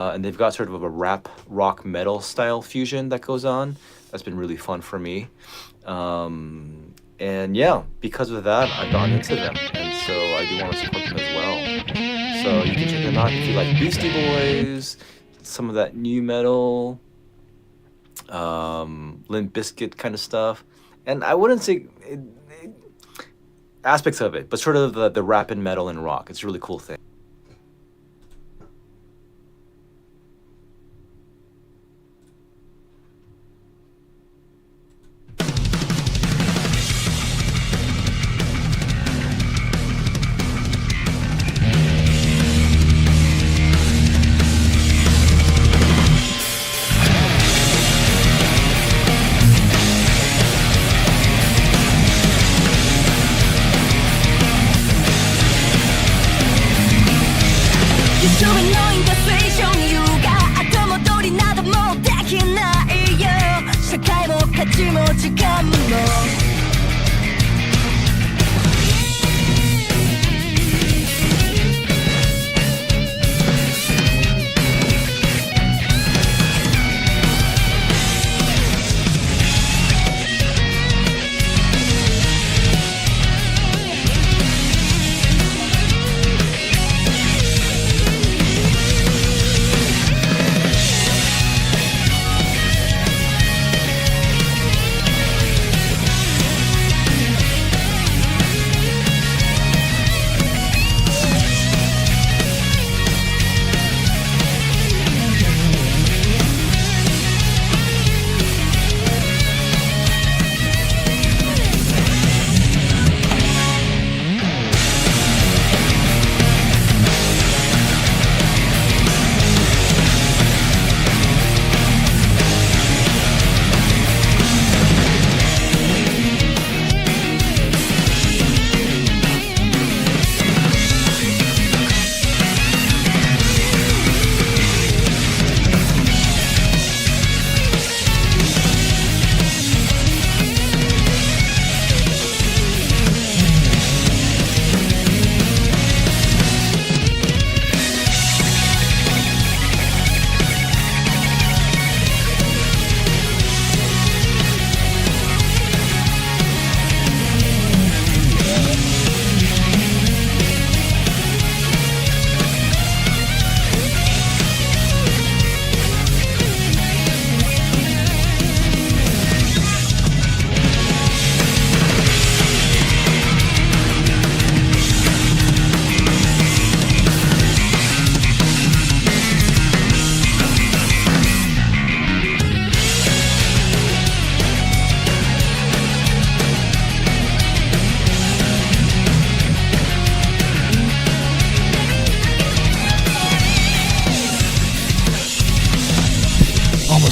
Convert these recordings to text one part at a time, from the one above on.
and they've got sort of a rap rock metal style fusion that goes on. That's been really fun for me. And yeah, because of that, I've gotten into them, and so I do want to support them as well. So you can check them out if you like Beastie Boys, some of that new metal, Limp Bizkit kind of stuff. And I wouldn't say aspects of it, but sort of the rap and metal and rock. It's a really cool thing.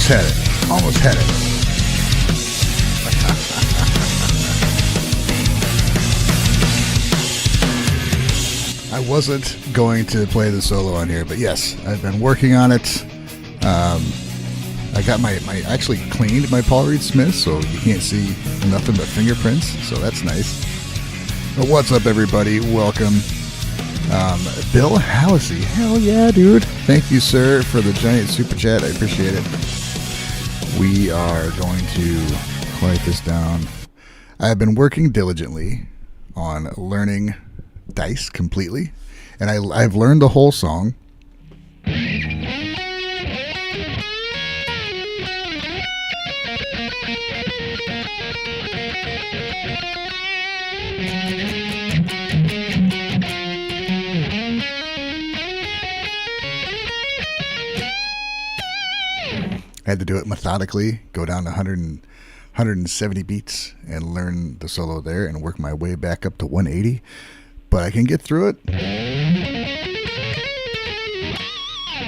Had it. Almost had it. I wasn't going to play the solo on here, but yes, I've been working on it. I got my actually cleaned my Paul Reed Smith, so you can't see nothing but fingerprints, so that's nice. But what's up, everybody? Welcome. Bill Halsey. Hell yeah, dude. Thank you, sir, for the giant super chat. I appreciate it. We are going to quiet this down. I have been working diligently on learning Dice completely, and I've learned the whole song. I had to do it methodically, go down to 170 beats and learn the solo there and work my way back up to 180. But I can get through it.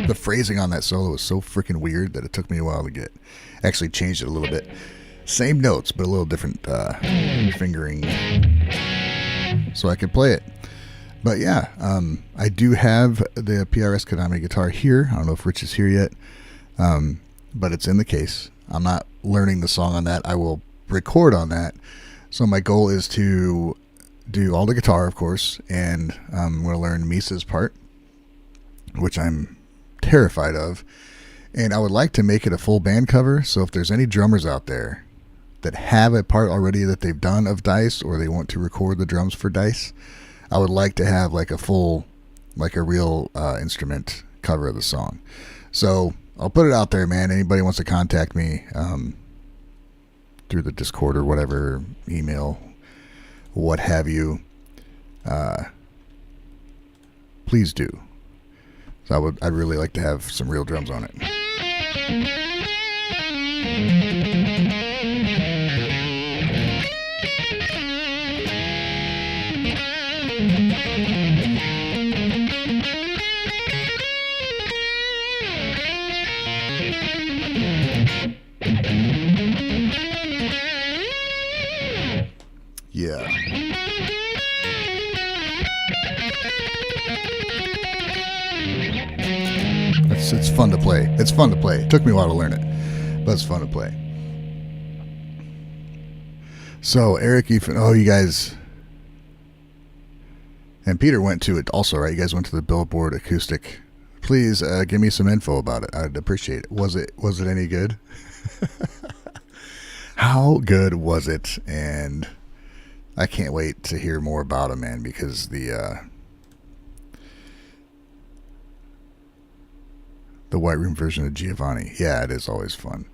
The phrasing on that solo was so freaking weird that it took me a while to get. Actually changed it a little bit. Same notes, but a little different fingering. So I could play it. But yeah, I do have the PRS Konami guitar here. I don't know if Rich is here yet. But it's in the case. I'm not learning the song on that. I will record on that. So my goal is to do all the guitar, of course, and I'm going to learn Misa's part, which I'm terrified of. And I would like to make it a full band cover. So if there's any drummers out there that have a part already that they've done of Dice, or they want to record the drums for Dice, I would like to have like a full, like a real instrument cover of the song. So I'll put it out there, man. Anybody wants to contact me through the Discord or whatever, email, what have you, please do. So I'd really like to have some real drums on it. Yeah. It's fun to play. It's fun to play. It took me a while to learn it, but it's fun to play. So Eric, you guys, and Peter went to it also, right? You guys went to the Billboard acoustic. Please give me some info about it. I'd appreciate it. Was it any good? How good was it? And I can't wait to hear more about it, man, because the White Room version of Giovanni. Yeah, it is always fun.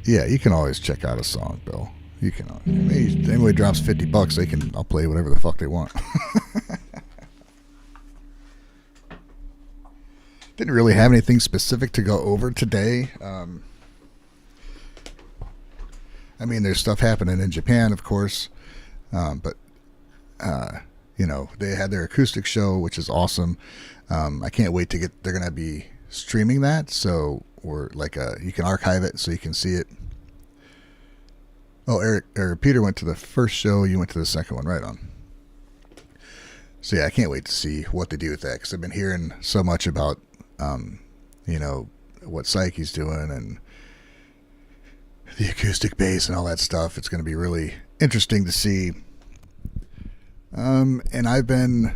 Yeah, you can always check out a song, Bill. You can. Anybody drops $50, I'll play whatever the fuck they want. Didn't really have anything specific to go over today. I mean, there's stuff happening in Japan, of course, but they had their acoustic show, which is awesome. I can't wait to they're going to be streaming that. So, or like, you can archive it so you can see it. Oh, Peter went to the first show. You went to the second one, right on. So yeah, I can't wait to see what they do with that. Cause I've been hearing so much about, what Psyche's doing and the acoustic bass and all that stuff. It's going to be really interesting to see. And I've been,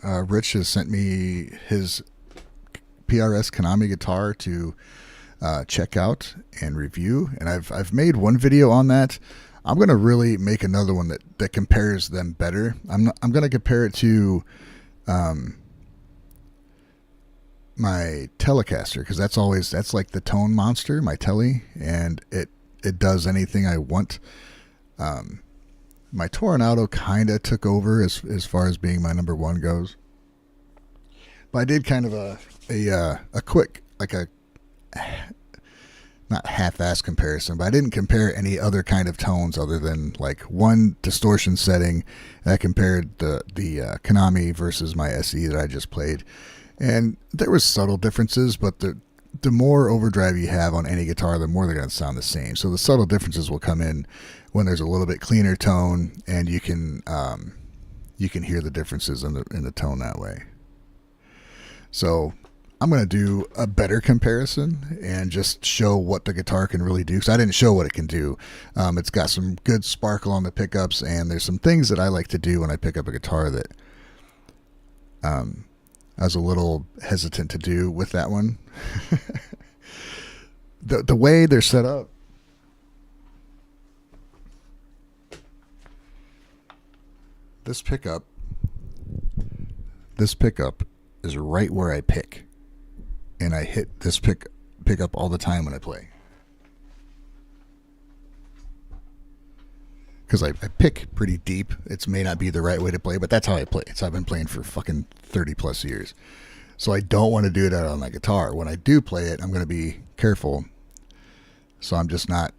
Rich has sent me his PRS Konami guitar to check out and review, and I've made one video on that. I'm gonna really make another one that compares them better. I'm gonna compare it to my Telecaster, because that's like the tone monster, my Tele, and it does anything I want. My Toronado kind of took over as far as being my number one goes, but I did kind of a quick, like a not half-ass comparison, but I didn't compare any other kind of tones other than like one distortion setting. And I compared the Konami versus my SE that I just played, and there was subtle differences, but the more overdrive you have on any guitar, the more they're going to sound the same. So the subtle differences will come in when there's a little bit cleaner tone, and you can hear the differences in the tone that way. So I'm going to do a better comparison and just show what the guitar can really do, because I didn't show what it can do. It's got some good sparkle on the pickups, and there's some things that I like to do when I pick up a guitar that I was a little hesitant to do with that one. The way they're set up, this pickup is right where I pick, and I hit this pickup all the time when I play, because I pick pretty deep. It may not be the right way to play, but that's how I play. So I've been playing for fucking 30 plus years. So I don't want to do that on my guitar. When I do play it, I'm going to be careful. So I'm just not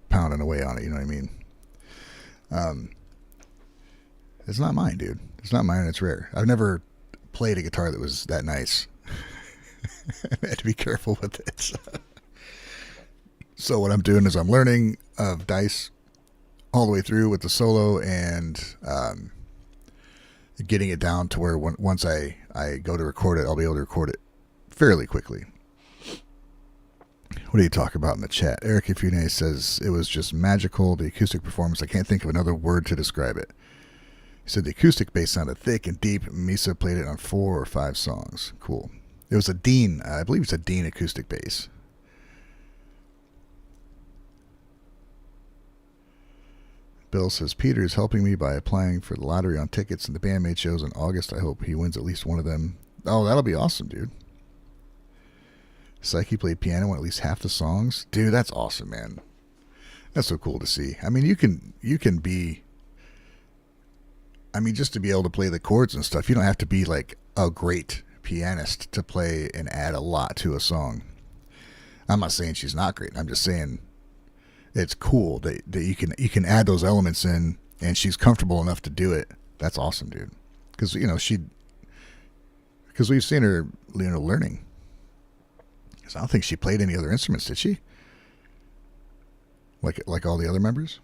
pounding away on it. You know what I mean? It's not mine, dude. It's not mine. It's rare. I've never played a guitar that was that nice. I had to be careful with it. So what I'm doing is I'm learning of Dice all the way through with the solo, and getting it down to where once I go to record it, I'll be able to record it fairly quickly. What do you talk about in the chat? Eric Ifune says it was just magical, the acoustic performance. I can't think of another word to describe it. He said the acoustic bass sounded thick and deep. Misa played it on 4 or 5 songs. Cool. It was a Dean, I believe it's a Dean acoustic bass. Bill says, Peter is helping me by applying for the lottery on tickets and the BAND-MAID shows in August. I hope he wins at least one of them. Oh, that'll be awesome, dude. Psyche played piano on at least half the songs. Dude, that's awesome, man. That's so cool to see. I mean, you can be... I mean, just to be able to play the chords and stuff, you don't have to be like a great pianist to play and add a lot to a song. I'm not saying she's not great. I'm just saying... It's cool that you can add those elements in, and she's comfortable enough to do it. That's awesome, dude. Because because we've seen her, learning. Because I don't think she played any other instruments, did she? Like all the other members.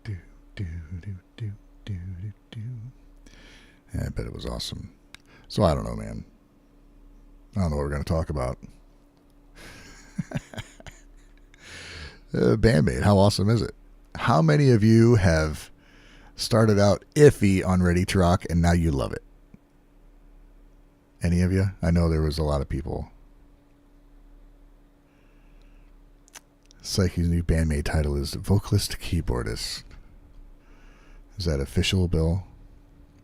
Do do do do do do do. Yeah, I bet it was awesome. So I don't know, man. I don't know what we're going to talk about. BAND-MAID, how awesome is it? How many of you have started out iffy on Ready to Rock and now you love it? Any of you? I know there was a lot of people. Psyche's new BAND-MAID title is Vocalist Keyboardist. Is that official, Bill?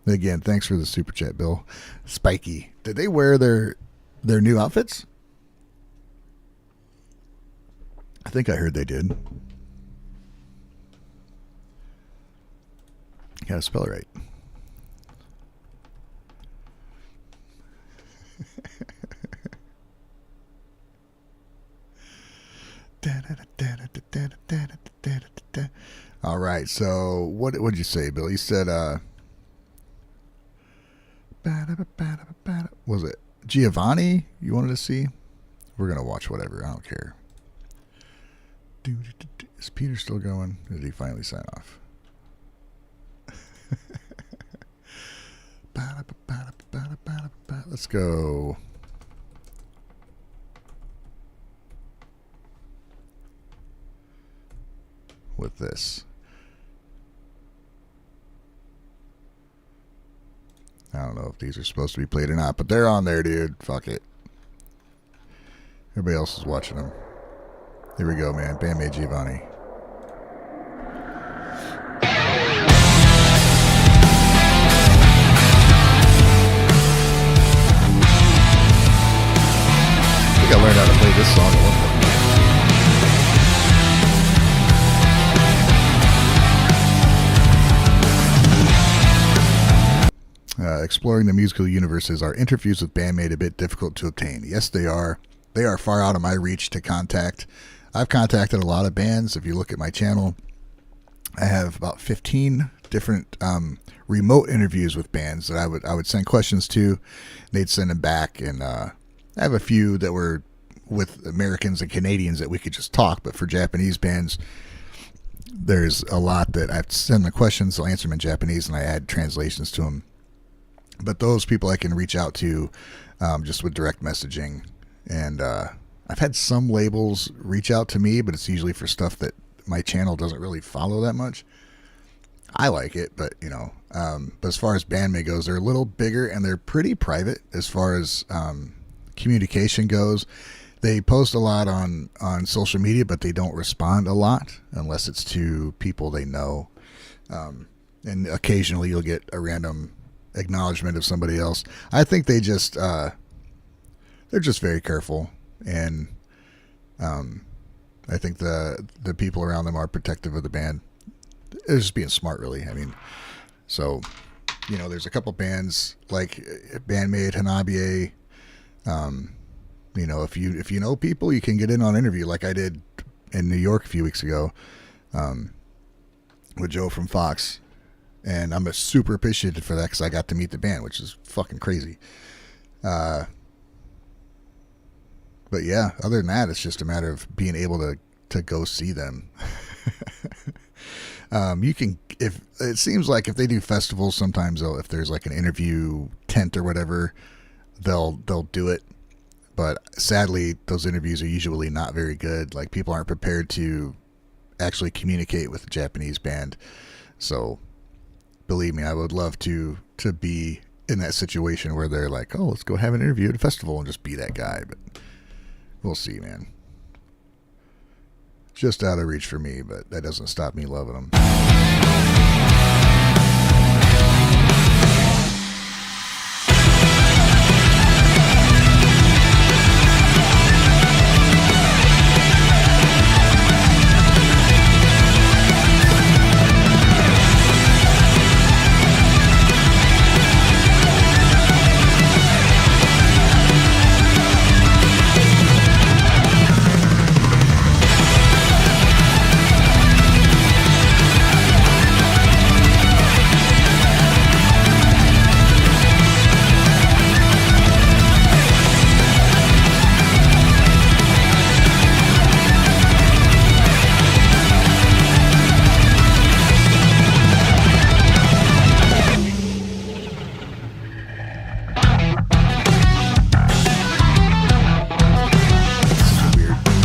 Again, thanks for the super chat, Bill. Spiky. Did they wear their new outfits? I think I heard they did. Gotta spell it right. All right, so what did you say, Bill? You said was it Giovanni you wanted to see? We're gonna watch whatever. I don't care. Is Peter still going? Or did he finally sign off? Let's go. With this. I don't know if these are supposed to be played or not, but they're on there, dude. Fuck it. Everybody else is watching them. Here we go, man. BAND-MAID Giovanni. I think I learned how to play this song at one point. Exploring the musical universes, are interviews with BAND-MAID a bit difficult to obtain? Yes, they are. They are far out of my reach to contact. I've contacted a lot of bands. If you look at my channel, I have about 15 different remote interviews with bands that I would send questions to. They'd send them back, and I have a few that were with Americans and Canadians that we could just talk. But for Japanese bands, there's a lot that I have to send the questions. I'll answer them in Japanese, and I add translations to them. But those people I can reach out to just with direct messaging. And I've had some labels reach out to me, but it's usually for stuff that my channel doesn't really follow that much. I like it, but but as far as BAND-MAID goes, they're a little bigger and they're pretty private as far as communication goes. They post a lot on social media, but they don't respond a lot unless it's to people they know. And occasionally you'll get a random acknowledgement of somebody else. I think they just they're just very careful, and I think the people around them are protective of the band. They're just being smart, really. I mean, so there's a couple bands like BAND-MAID, Hanabiye. If you know people, you can get in on an interview, like I did in New York a few weeks ago with Joe from Fox. And I'm super appreciative for that because I got to meet the band, which is fucking crazy. But yeah, other than that, it's just a matter of being able to go see them. You can, if it seems like if they do festivals, sometimes if there's like an interview tent or whatever, they'll do it. But sadly, those interviews are usually not very good. Like, people aren't prepared to actually communicate with a Japanese band. So believe me, I would love to be in that situation where they're like, oh, let's go have an interview at a festival and just be that guy. But we'll see, man. Just out of reach for me, but that doesn't stop me loving them.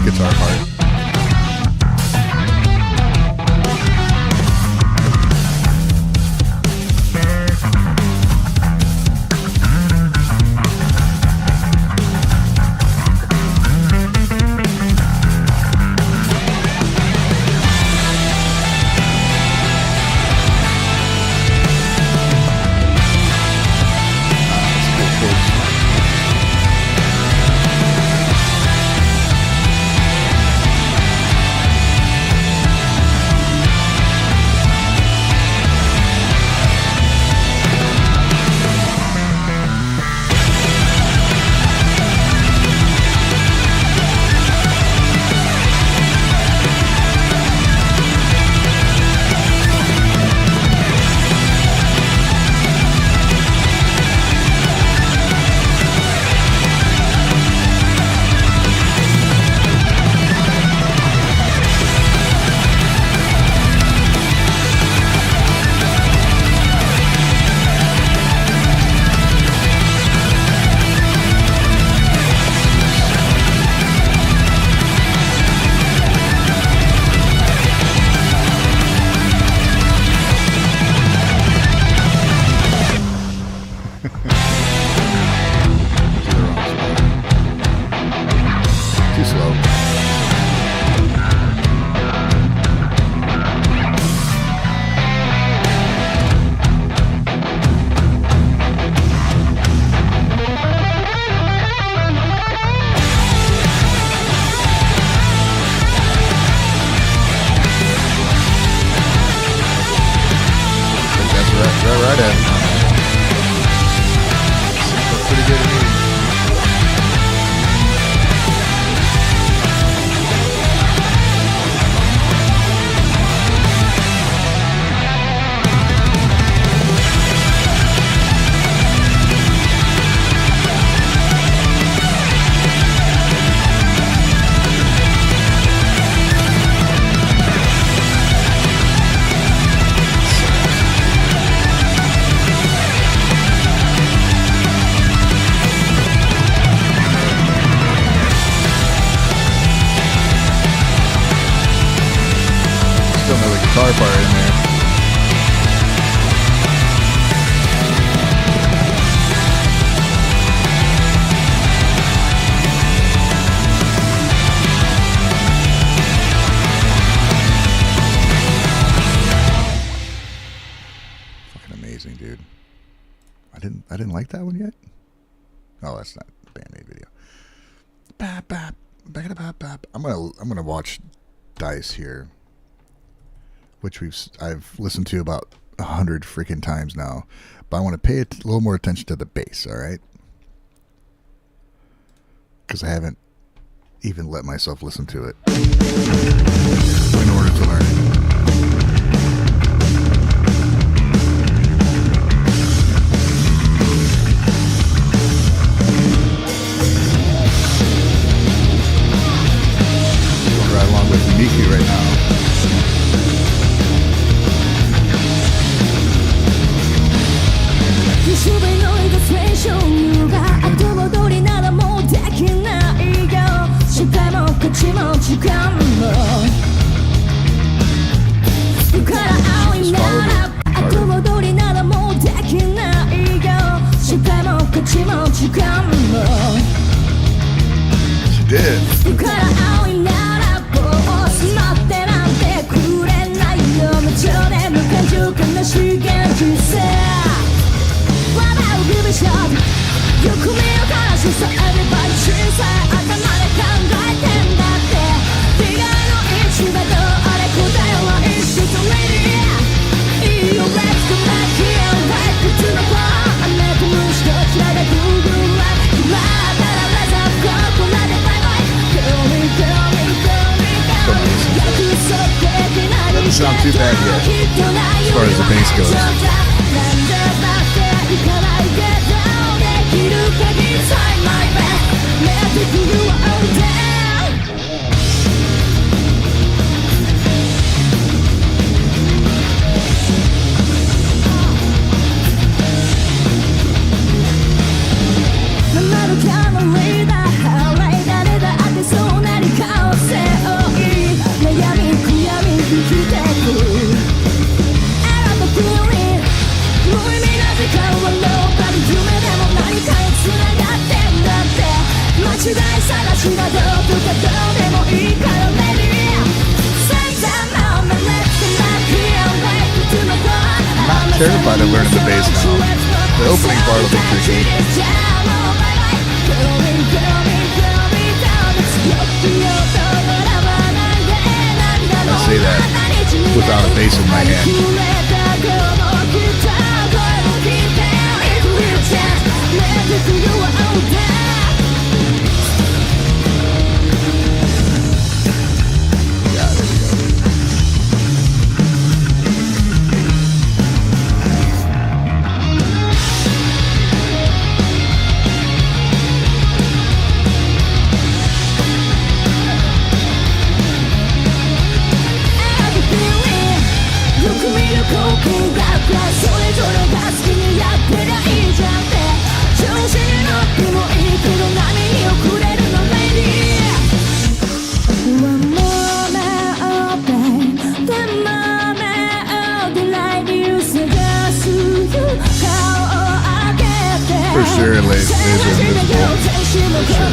Guitar part. Right at it. Pretty good to me. Still another guitar part in there. Fucking amazing, dude. I didn't like that one yet. Oh, that's not the BAND-MAID video. Bap, bap, bap, bap, bap. I'm gonna watch Dice here, which I've listened to about 100 freaking times now, but I want to pay a little more attention to the bass. All right, because I haven't even let myself listen to it in order to learn it. Right along with Miku right now. did. Doesn't sound too bad yet, as far as the bass goes. Terrified of learning the bass now. The opening part will be tricky. I say that without a bass in my hand. For sure, laser invisible. For sure.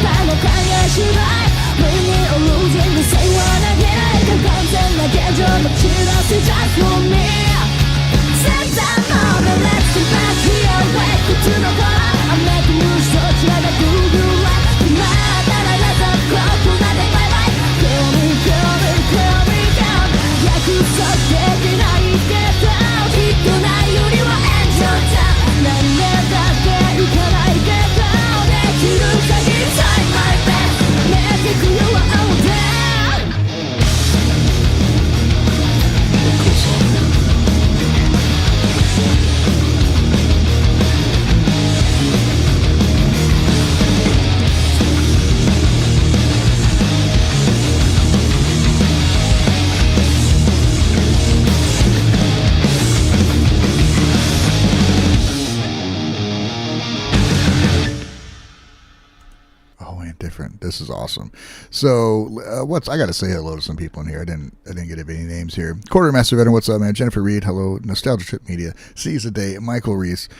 Different. This is awesome. So, I got to say hello to some people in here. I didn't get any names here. Quartermaster Veteran, what's up, man? Jennifer Reed, hello. Nostalgia Trip Media, Seize the Day, Michael Reese,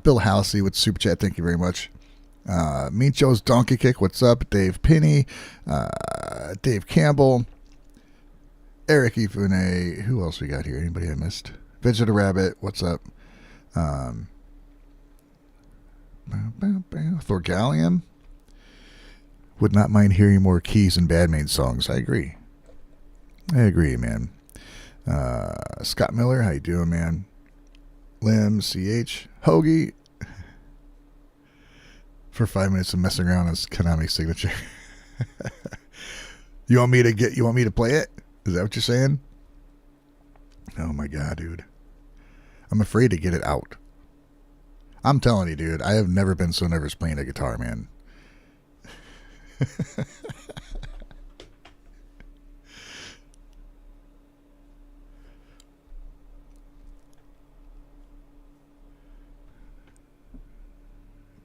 Bill Halsey with Super Chat, thank you very much. Mincho's Donkey Kick, what's up? Dave Pinney, Dave Campbell, Eric Ifune. Who else we got here? Anybody I missed? Vegeta Rabbit, what's up? Thorgallium. Would not mind hearing more Keys and BAND-MAID songs. I agree, man. Scott Miller, how you doing, man? Lim, CH, Hoagie. For 5 minutes of messing around on Konami signature. You want me to play it? Is that what you're saying? Oh my god, dude. I'm afraid to get it out. I'm telling you, dude, I have never been so nervous playing a guitar, man.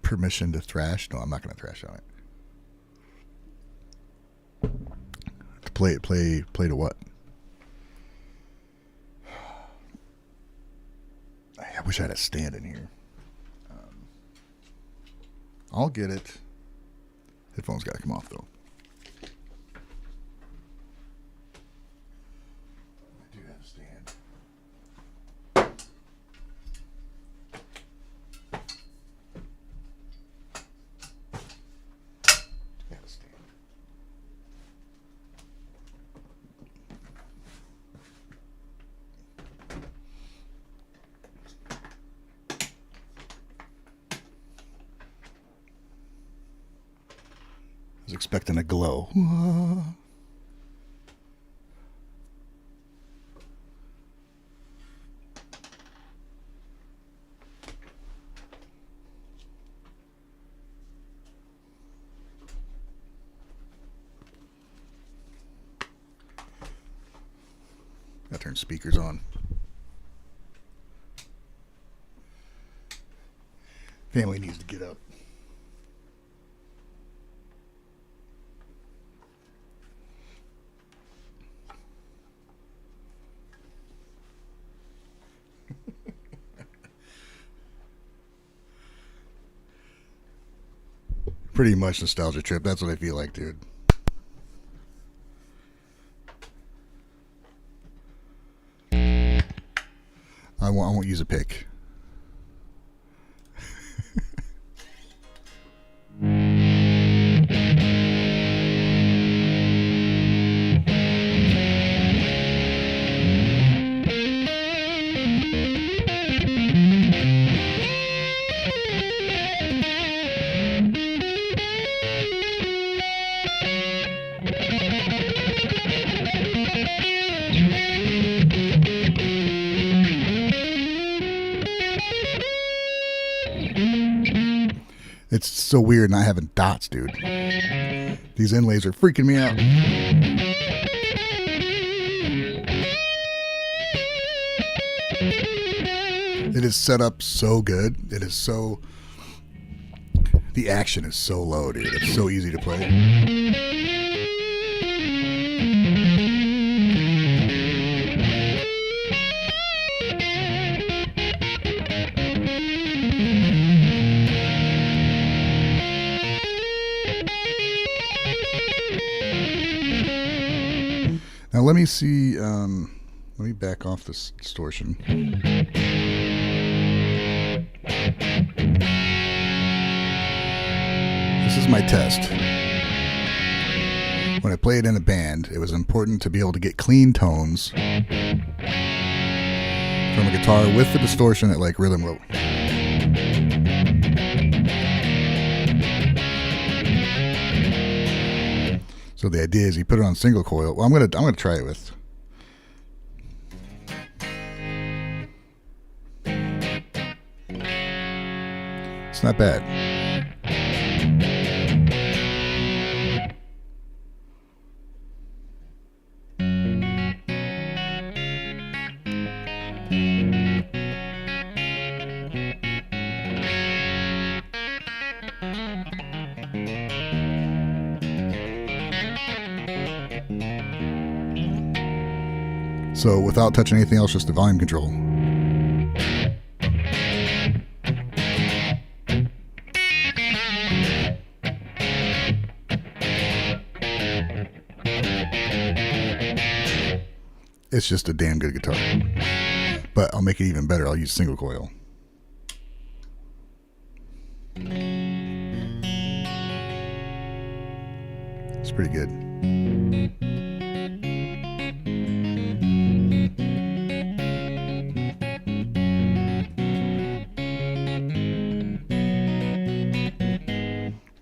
Permission to thrash? No, I'm not going to thrash on it. To play to what? I wish I had a stand in here. I'll get it. Headphones got to come off though. was expecting a glow. Gotta turn speakers on. Family needs to get up. Pretty much nostalgia trip. That's what I feel like, dude. I won't use a pick. It's so weird not having dots, dude. These inlays are freaking me out. It is set up so good. It is so... The action is so low, dude. It's so easy to play. Now let me see, let me back off this distortion. This is my test. When I played in a band, it was important to be able to get clean tones from a guitar with the distortion at like rhythm rope. So the idea is you put it on single coil. Well, I'm gonna try it with. It's not bad. So without touching anything else, just the volume control. It's just a damn good guitar. But I'll make it even better. I'll use single coil. It's pretty good.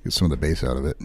Get some of the bass out of it.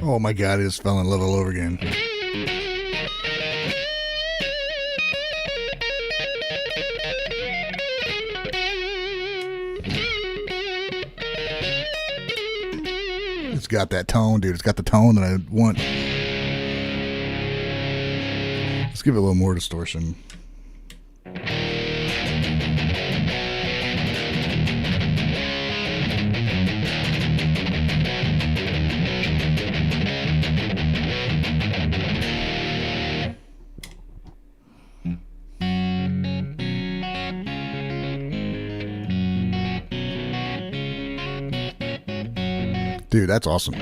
Oh my god, I just fell in love all over again. got that tone, dude. It's got the tone that I want. Let's give it a little more distortion. Dude, that's awesome.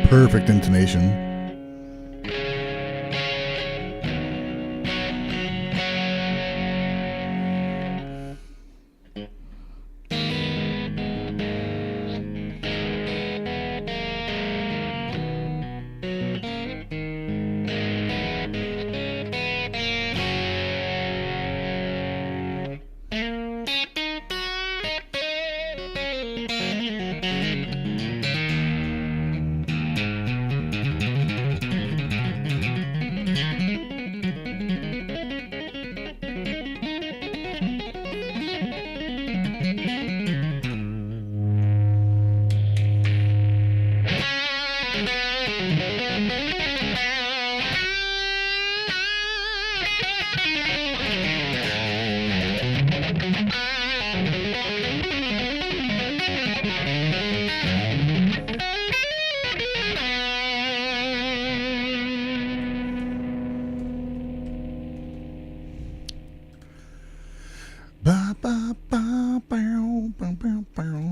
Perfect intonation.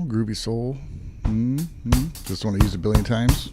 Groovy soul. Just want to use it a billion times.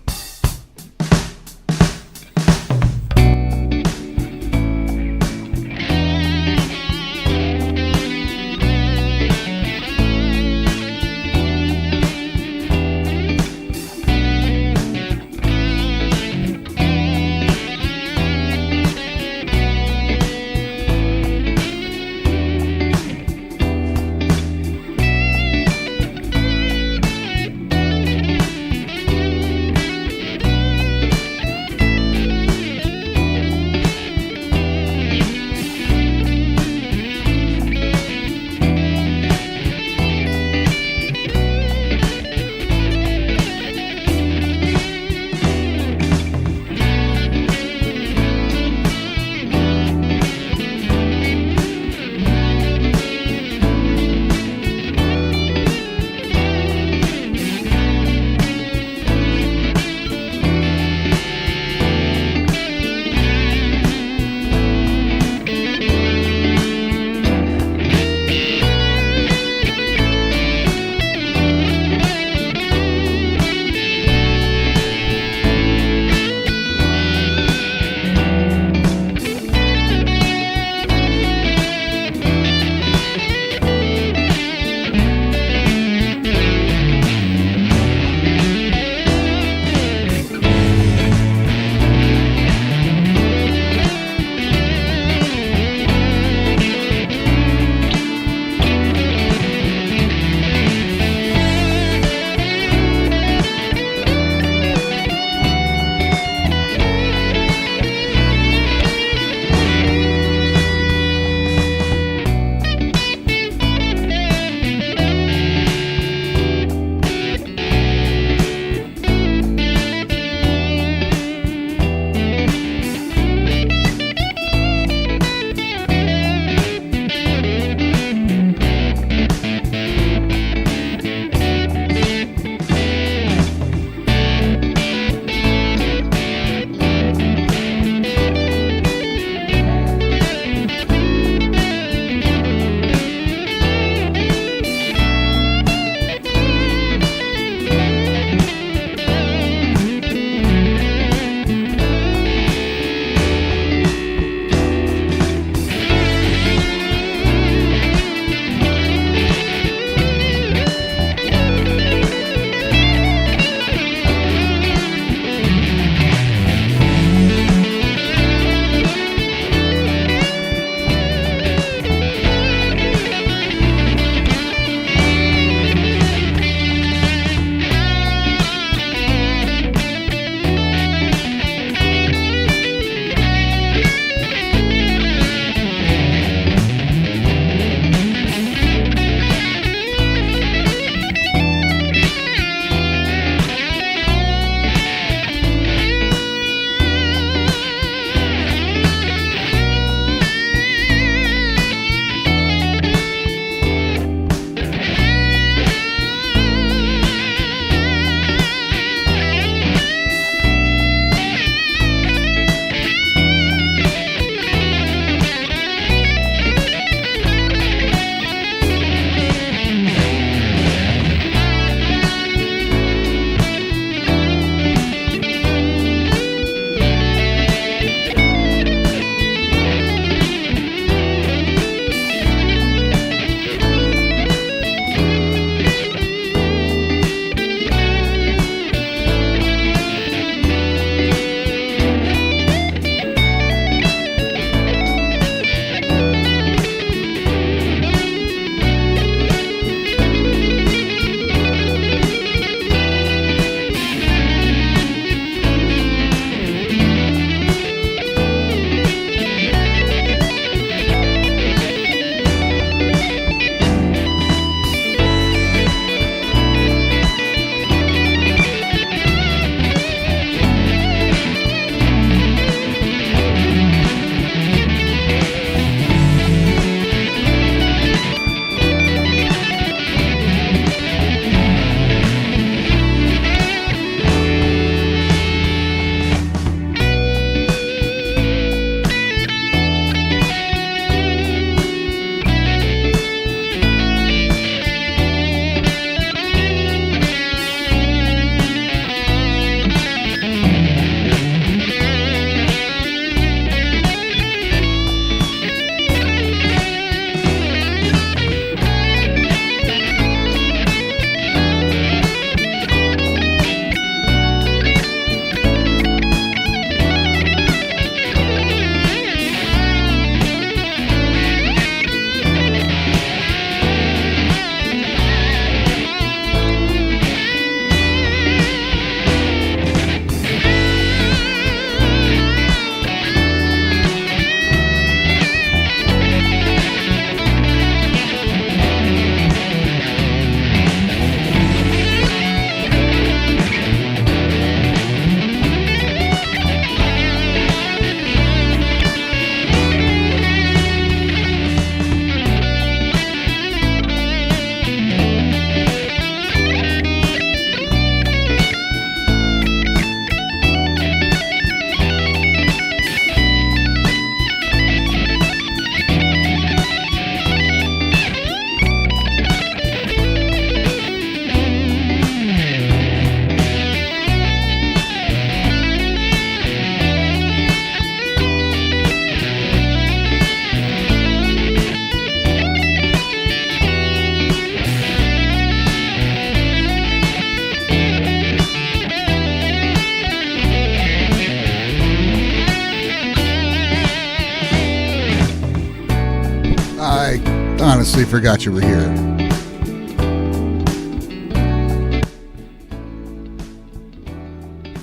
I honestly forgot you were here.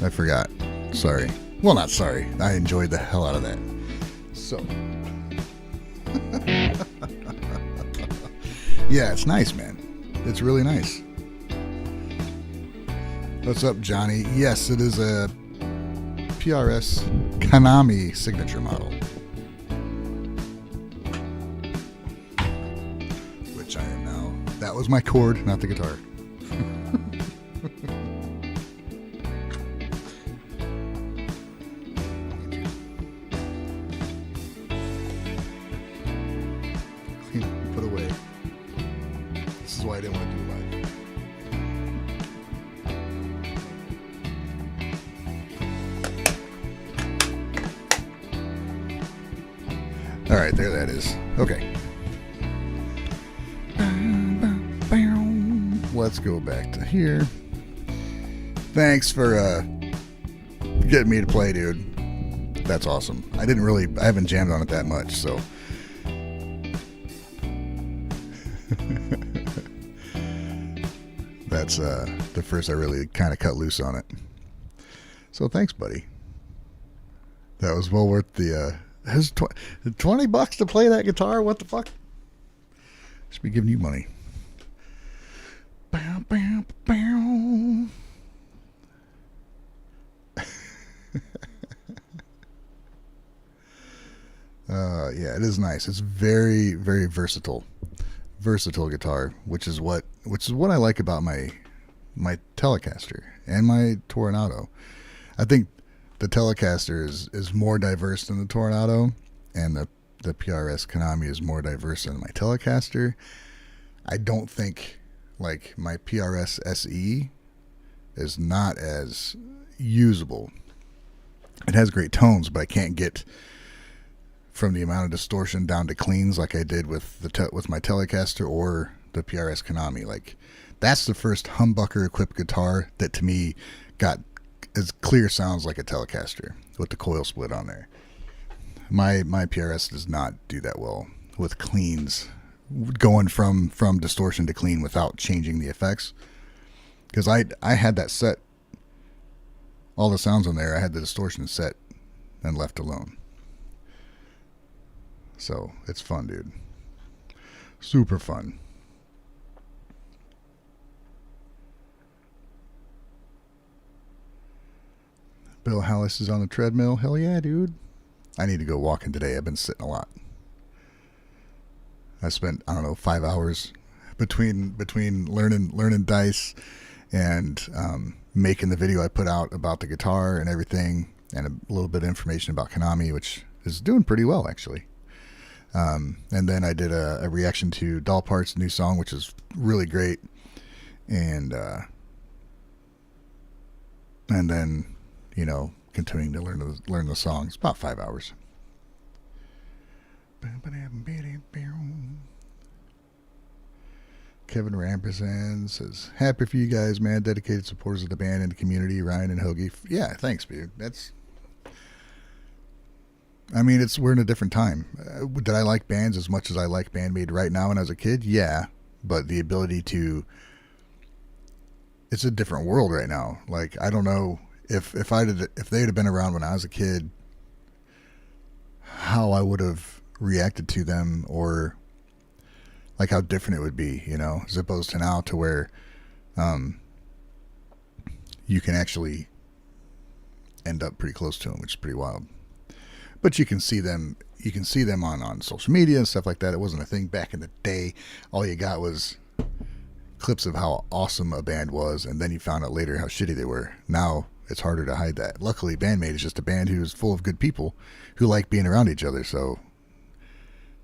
I forgot. Sorry. Well, not sorry. I enjoyed the hell out of that. So. Yeah, it's nice, man. It's really nice. What's up, Johnny? Yes, it is a PRS Konami signature model. Which I am now. That was my chord, not the guitar. Put away. This is why I didn't want to do live. All right, there that is. Okay. Let's go back to here. Thanks for getting me to play, dude. That's awesome. I haven't jammed on it that much, so. That's the first I really kind of cut loose on it. So thanks, buddy. That was well worth the $20 to play that guitar. What the fuck? Should be giving you money. Bow, bow, bow. Yeah, it is nice. It's very, very versatile guitar, which is what I like about my Telecaster and my Tornado. I think the Telecaster is more diverse than the Tornado, and the PRS Konami is more diverse than my Telecaster. I don't think like my PRS SE is not as usable. It has great tones, but I can't get from the amount of distortion down to cleans like I did with with my Telecaster or the PRS Konami. Like, that's the first humbucker equipped guitar that to me got as clear sounds like a Telecaster with the coil split on there. My PRS does not do that well with cleans, going from distortion to clean without changing the effects. Because I had that set, all the sounds on there, I had the distortion set and left alone. So it's fun, dude. Super fun. Bill Hallis is on the treadmill. Hell yeah, dude. I need to go walking today. I've been sitting a lot. I spent, 5 hours between learning dice and making the video I put out about the guitar and everything, and a little bit of information about Konami, which is doing pretty well, actually. And then I did a reaction to Doll Parts' new song, which is really great. And then, continuing to learn the song. It's about 5 hours. Kevin Rampersand says, happy for you guys, man. Dedicated supporters of the band and the community, Ryan and Hoagie. Yeah, thanks, dude. We're in a different time. Did I like bands as much as I like BAND-MAID right now when I was a kid? Yeah, but the ability to, it's a different world right now. Like, I don't know if they'd have been around when I was a kid, how I would have reacted to them, or like how different it would be, as opposed to now, to where you can actually end up pretty close to them, which is pretty wild. But you can see them on social media and stuff like that. It wasn't a thing back in the day. All you got was clips of how awesome a band was, and then you found out later how shitty they were. Now it's harder to hide that. Luckily, BAND-MAID is just a band who's full of good people who like being around each other, so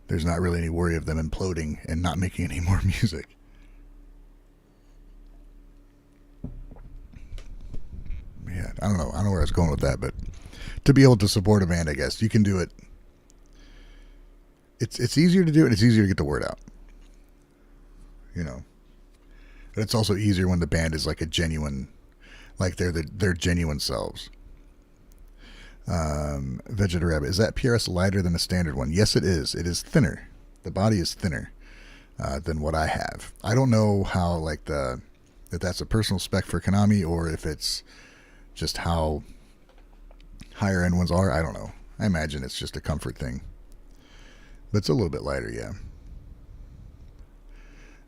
there's not really any worry of them imploding and not making any more music. Yeah, I don't know where I was going with that, but to be able to support a band, I guess you can do it. It's easier to do it, and it's easier to get the word out. But it's also easier when the band is like a genuine, like they're their genuine selves. Vegeta Rabbit, is that PRS lighter than a standard one? Yes, it is. It is thinner. The body is thinner than what I have. I don't know how, like, if that's a personal spec for Konami or if it's just how higher end ones are. I don't know. I imagine it's just a comfort thing. But it's a little bit lighter, yeah.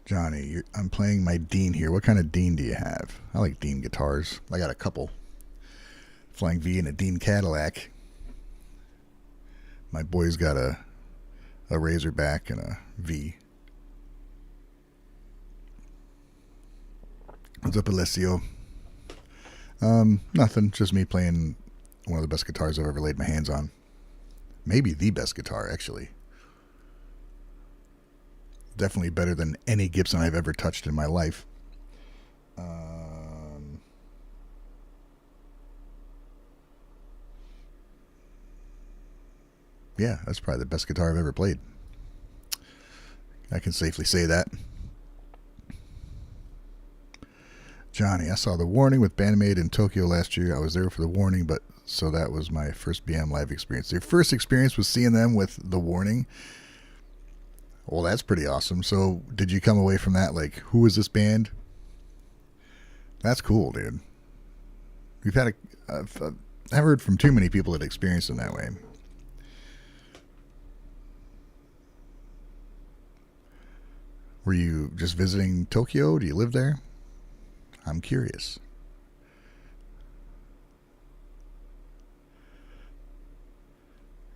Johnny, I'm playing my Dean here. What kind of Dean do you have? I like Dean guitars. I got a couple. Flying V and a Dean Cadillac. My boy's got a Razorback and a V. What's up, Alessio? Nothing. Just me playing one of the best guitars I've ever laid my hands on. Maybe the best guitar, actually. Definitely better than any Gibson I've ever touched in my life. Yeah, that's probably the best guitar I've ever played. I can safely say that. Johnny, I saw The Warning with BAND-MAID in Tokyo last year. I was there for The Warning, but so that was my first BM live experience. Your first experience was seeing them with The Warning? Well, that's pretty awesome. So did you come away from that like, who is this band? That's cool, dude. We've had I've heard from too many people that experienced them that way. Were you just visiting Tokyo? Do you live there? I'm curious.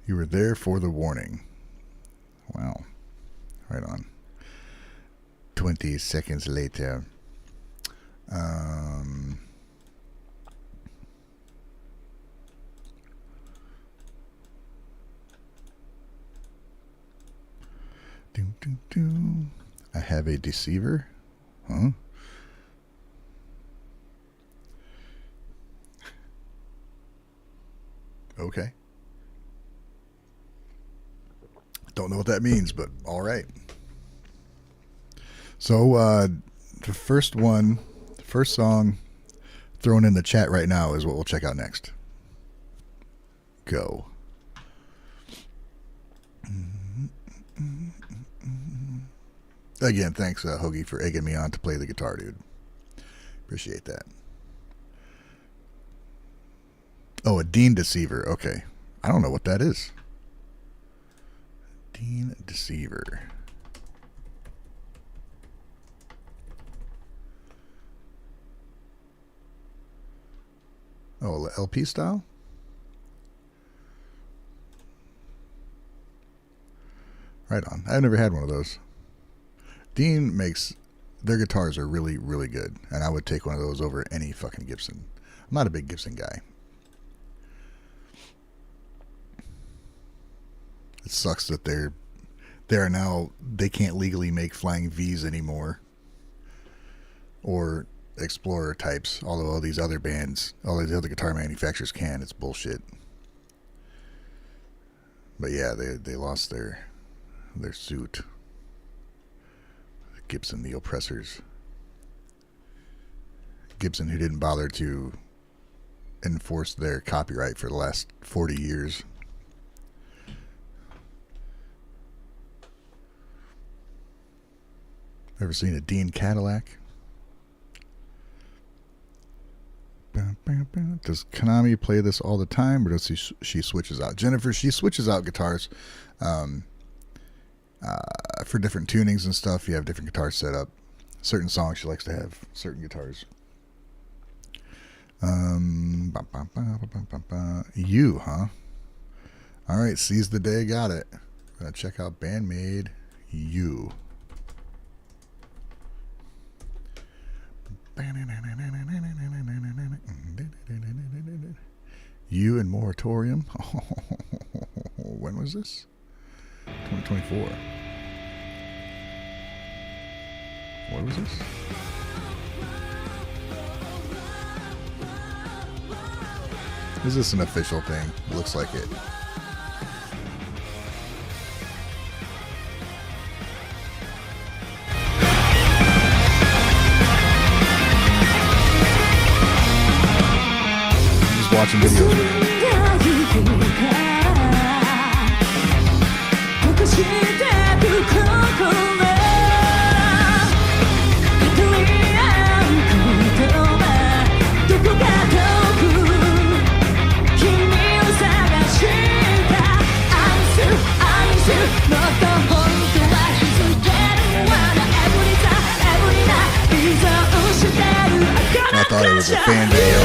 You were there for The Warning. Wow. Right on. 20 seconds later. I have a deceiver. Huh? Okay. Don't know what that means, but all right. So the first song thrown in the chat right now is what we'll check out next. Go. Again, thanks, Hoagie, for egging me on to play the guitar, dude. Appreciate that. Oh, a Dean Deceiver. Okay. I don't know what that is. Dean Deceiver. Oh, LP style? Right on. I've never had one of those. Dean makes... Their guitars are really, really good. And I would take one of those over any fucking Gibson. I'm not a big Gibson guy. It sucks that they can't legally make Flying V's anymore. Or Explorer types. Although all these other bands, all these other guitar manufacturers can. It's bullshit. But yeah, they lost their suit. Gibson, the oppressors. Gibson, who didn't bother to enforce their copyright for the last 40 years. Ever seen a Dean Cadillac? Does Konami play this all the time, or does she switches out? Jennifer, she switches out guitars for different tunings and stuff. You have different guitars set up. Certain songs she likes to have certain guitars. You, huh? All right, seize the day. Got it. Gonna check out BAND-MAID You. You and Moratorium. When was this? 2024. What was this? Is this an official thing? Looks like it. Just watching videos. thought it was a fan video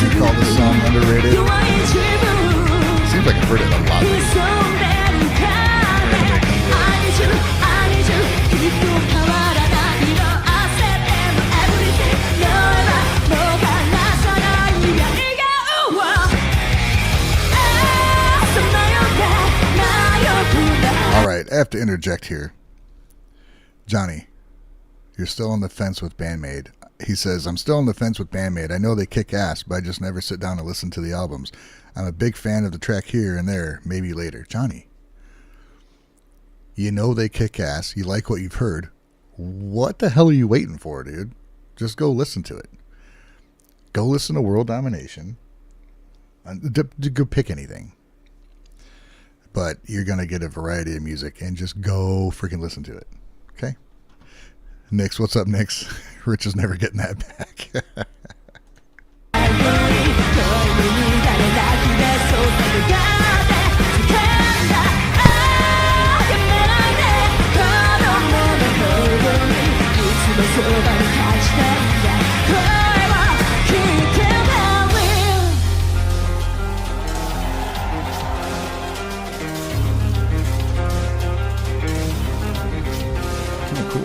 at call this song underrated? Seems like I've heard it a lot lately. All right, I have to interject here. Johnny, you're still on the fence with BAND-MAID. He says, I'm still on the fence with BAND-MAID. I know they kick ass, but I just never sit down and listen to the albums. I'm a big fan of the track here and there, maybe later. Johnny, you know they kick ass. You like what you've heard. What the hell are you waiting for, dude? Just go listen to it. Go listen to World Domination. Go pick anything. But you're going to get a variety of music, and just go freaking listen to it. Okay? Nix, what's up, Nix? Rich is never getting that back. Kind of cool.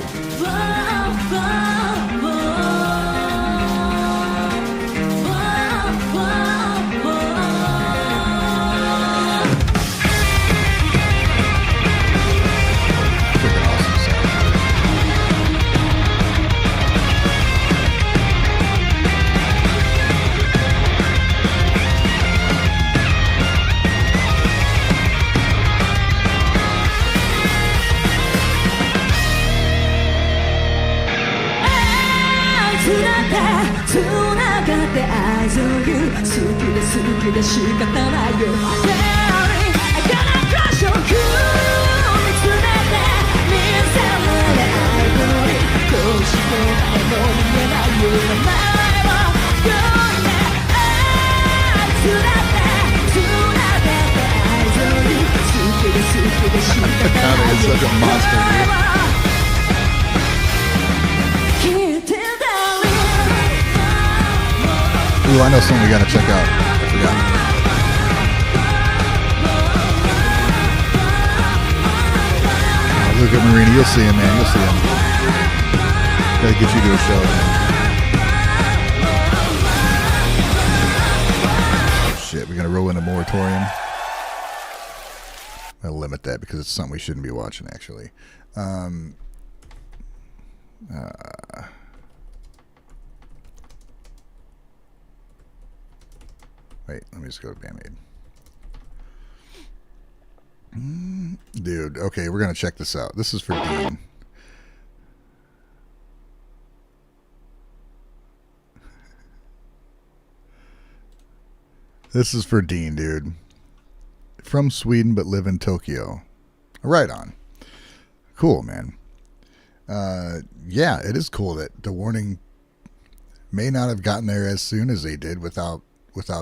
Konami is such a monster, dude. Ooh, I know something we gotta check out. I forgot. Oh, look at Marina. You'll see him, man. You'll see him. Gotta get you to a show, man. Oh, shit, we're gonna roll in a moratorium. I'll limit that because it's something we shouldn't be watching, actually. Wait, let me just go to BAND-MAID. Dude, okay, we're going to check this out. This is for Dean. This is for Dean, dude. From Sweden, but live in Tokyo. Right on. Cool, man. Yeah, it is cool that the Warning may not have gotten there as soon as they did without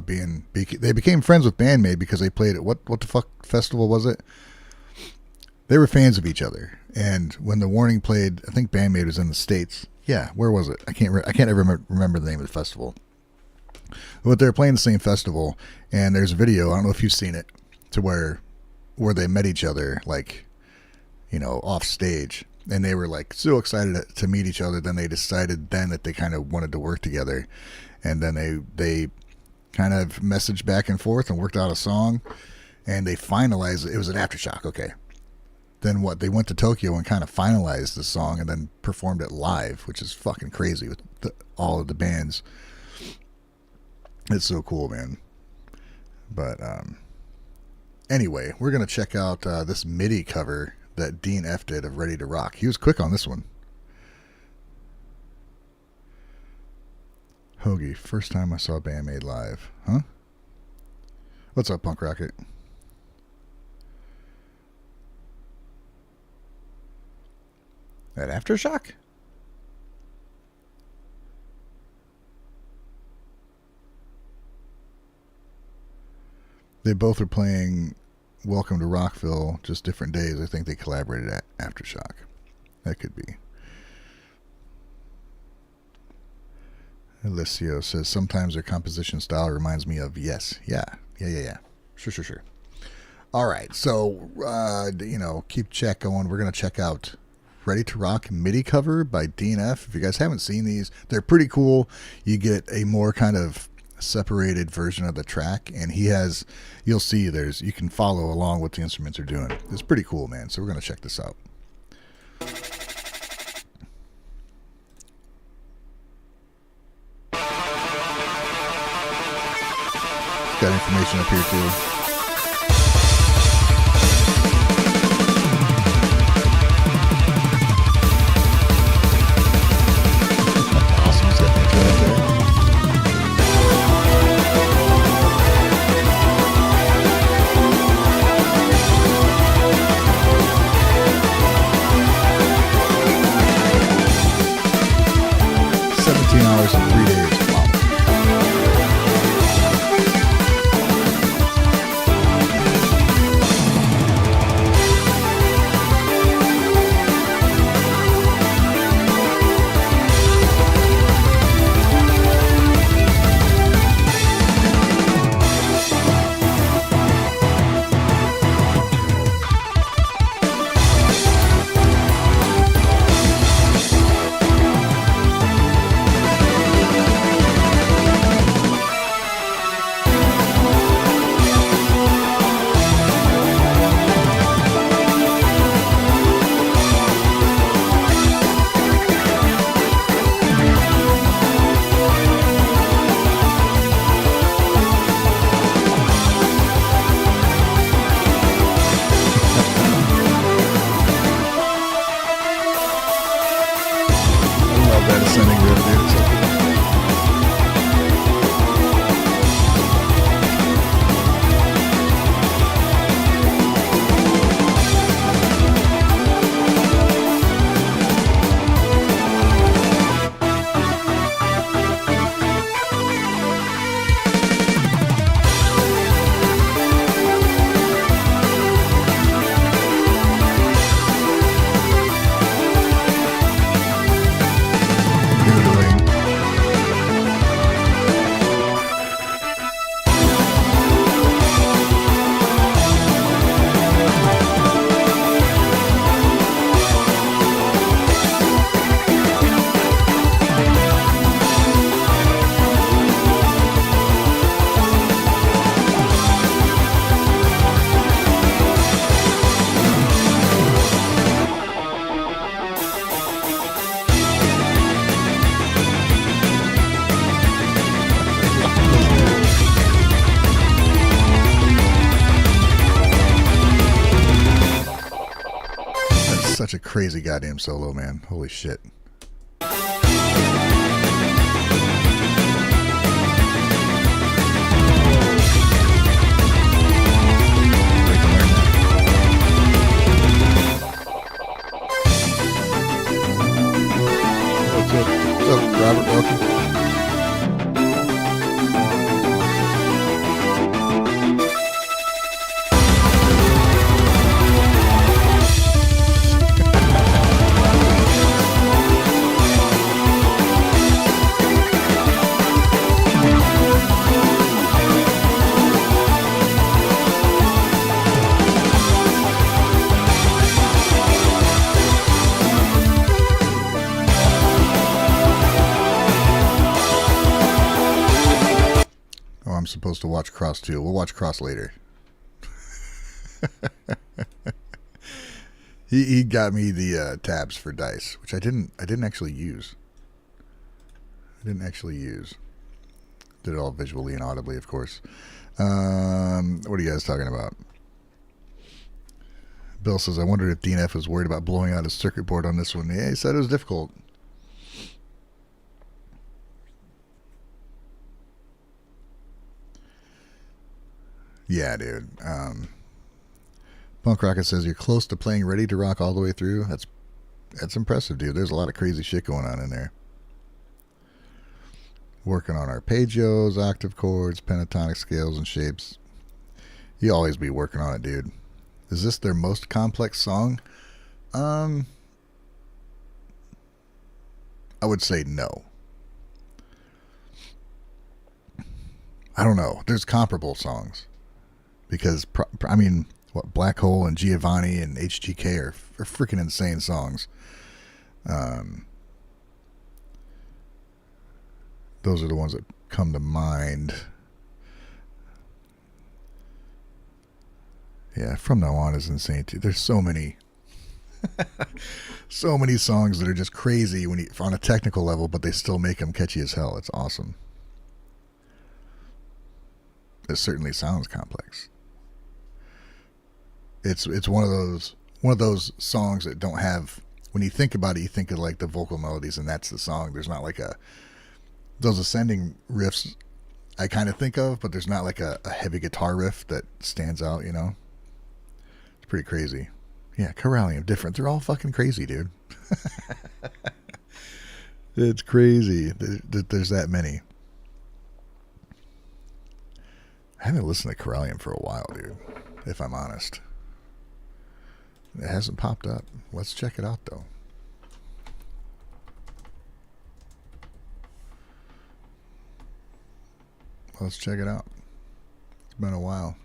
being... They became friends with BAND-MAID because they played at... What the fuck festival was it? They were fans of each other. And when the Warning played, I think BAND-MAID was in the States. Yeah, where was it? I can't ever remember the name of the festival. But they were playing the same festival, and there's a video, I don't know if you've seen it, to where they met each other, like, you know, off stage. And they were like so excited to meet each other. Then they decided then that they kind of wanted to work together. And then they kind of messaged back and forth and worked out a song. And they finalized it. It was an Aftershock, okay. Then what? They went to Tokyo and kind of finalized the song and then performed it live, which is fucking crazy with all of the bands. It's so cool, man. But Anyway, we're going to check out this MIDI cover that Dean F did of Ready to Rock. He was quick on this one. Hoagie, first time I saw BAND-MAID live. Huh? What's up, Punk Rocket? At Aftershock? They both are playing Welcome to Rockville, just different days. I think they collaborated at Aftershock. That could be. Alessio says, sometimes their composition style reminds me of Yes. Yeah. Sure. All right. So, keep check going. We're going to check out Ready to Rock MIDI cover by Dean F. If you guys haven't seen these, they're pretty cool. You get a more kind of separated version of the track, and you'll see you can follow along what the instruments are doing. It's pretty cool, man. So we're going to check this out. Got information up here too. Awesome, set the intro up there. $17 and 3 days. Wow. Such a crazy goddamn solo, man. Holy shit. What's up, Robert? Welcome. I'm supposed to watch Cross too. We'll watch Cross later. He got me the tabs for dice, which I didn't actually use. Did it all visually and audibly, of course. What are you guys talking about? Bill says, I wondered if DNF was worried about blowing out his circuit board on this one. Yeah, he said it was difficult. Yeah, dude. Punk Rocket says, you're close to playing Ready to Rock all the way through. That's impressive, dude. There's a lot of crazy shit going on in there. Working on arpeggios, octave chords, pentatonic scales, and shapes. You always be working on it, dude. Is this their most complex song? I would say no. I don't know. There's comparable songs. Because, I mean, what, Black Hole and Giovanni and HGK are freaking insane songs. Those are the ones that come to mind. Yeah, From Now On is insane too. There's so many so many songs that are just crazy when on a technical level, but they still make them catchy as hell. It's awesome. It certainly sounds complex. It's one of those songs that don't have, when you think about it, you think of like the vocal melodies and that's the song. There's not like those ascending riffs I kind of think of, but there's not like a heavy guitar riff that stands out, you know? It's pretty crazy. Yeah, Corallium, different. They're all fucking crazy, dude. It's crazy. There's that many. I haven't listened to Corallium for a while, dude, if I'm honest. It hasn't popped up. Let's check it out, though. Let's check it out. It's been a while.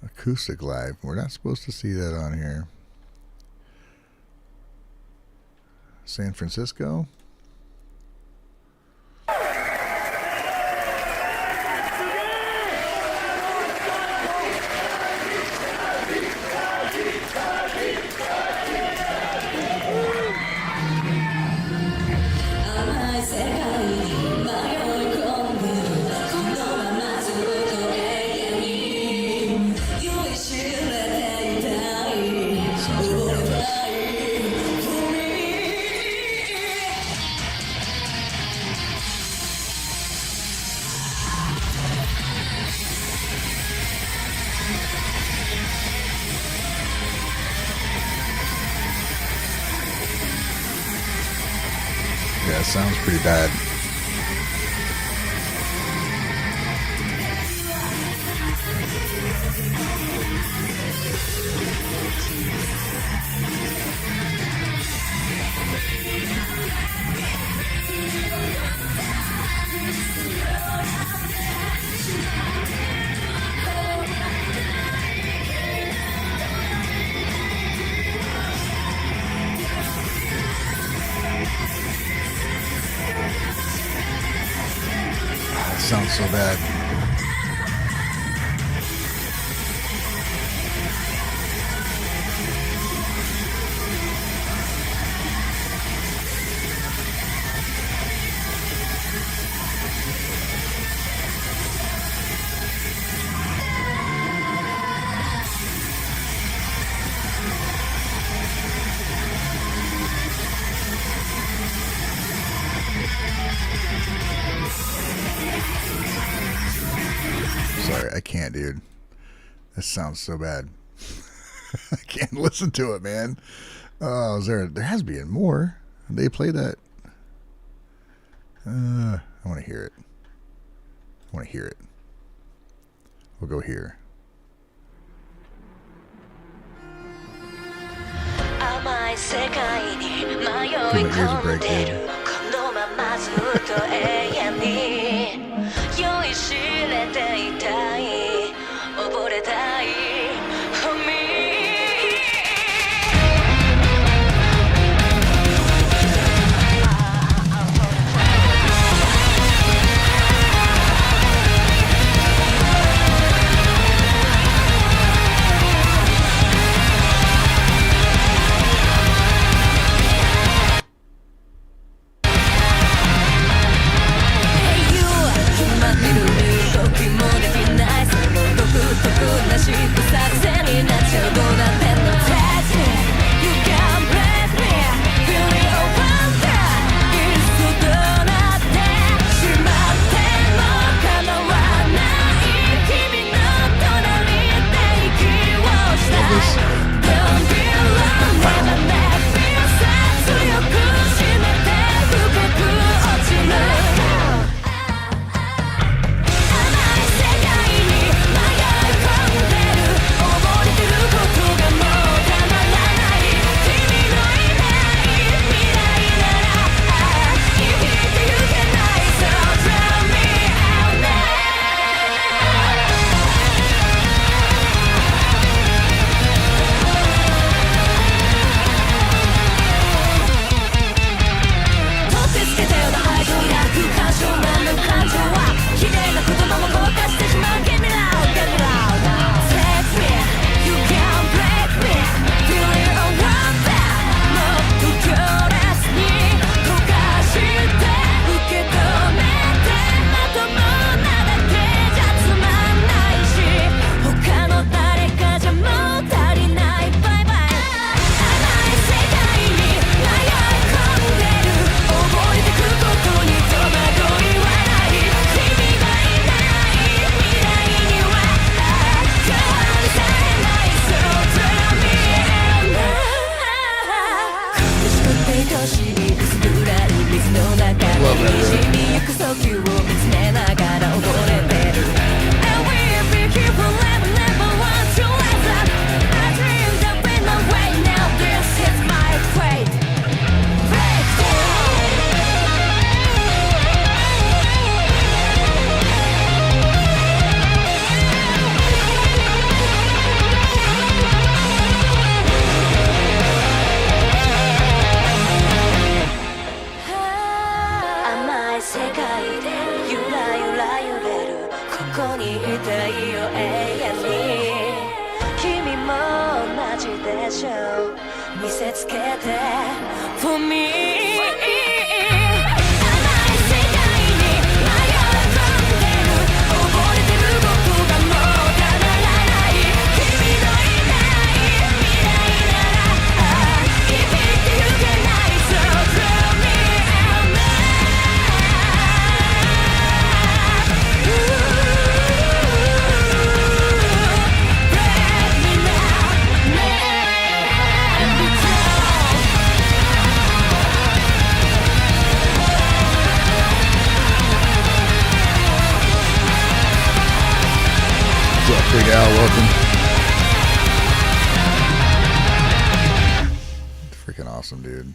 Acoustic live. We're not supposed to see that on here. San Francisco. Yeah, sounds pretty bad. Sounds so bad. Sorry, I can't, dude. This sounds so bad. I can't listen to it, man. Oh, there has been more. They play that. I want to hear it. I want to hear it. We'll go here. Give my ears a break, dude. でしょう見せつけて For me Big Al, welcome. Freaking awesome, dude.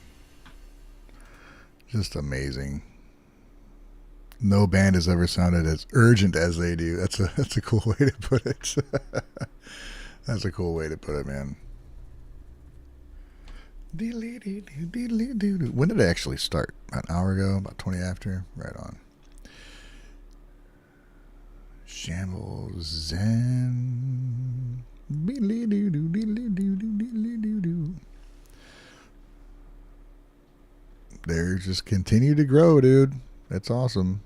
Just amazing. No band has ever sounded as urgent as they do. That's a cool way to put it. That's a cool way to put it, man. When did it actually start? About an hour ago? About 20 after? Right on. Shambles Zen. They're just continue to grow, dude. That's awesome.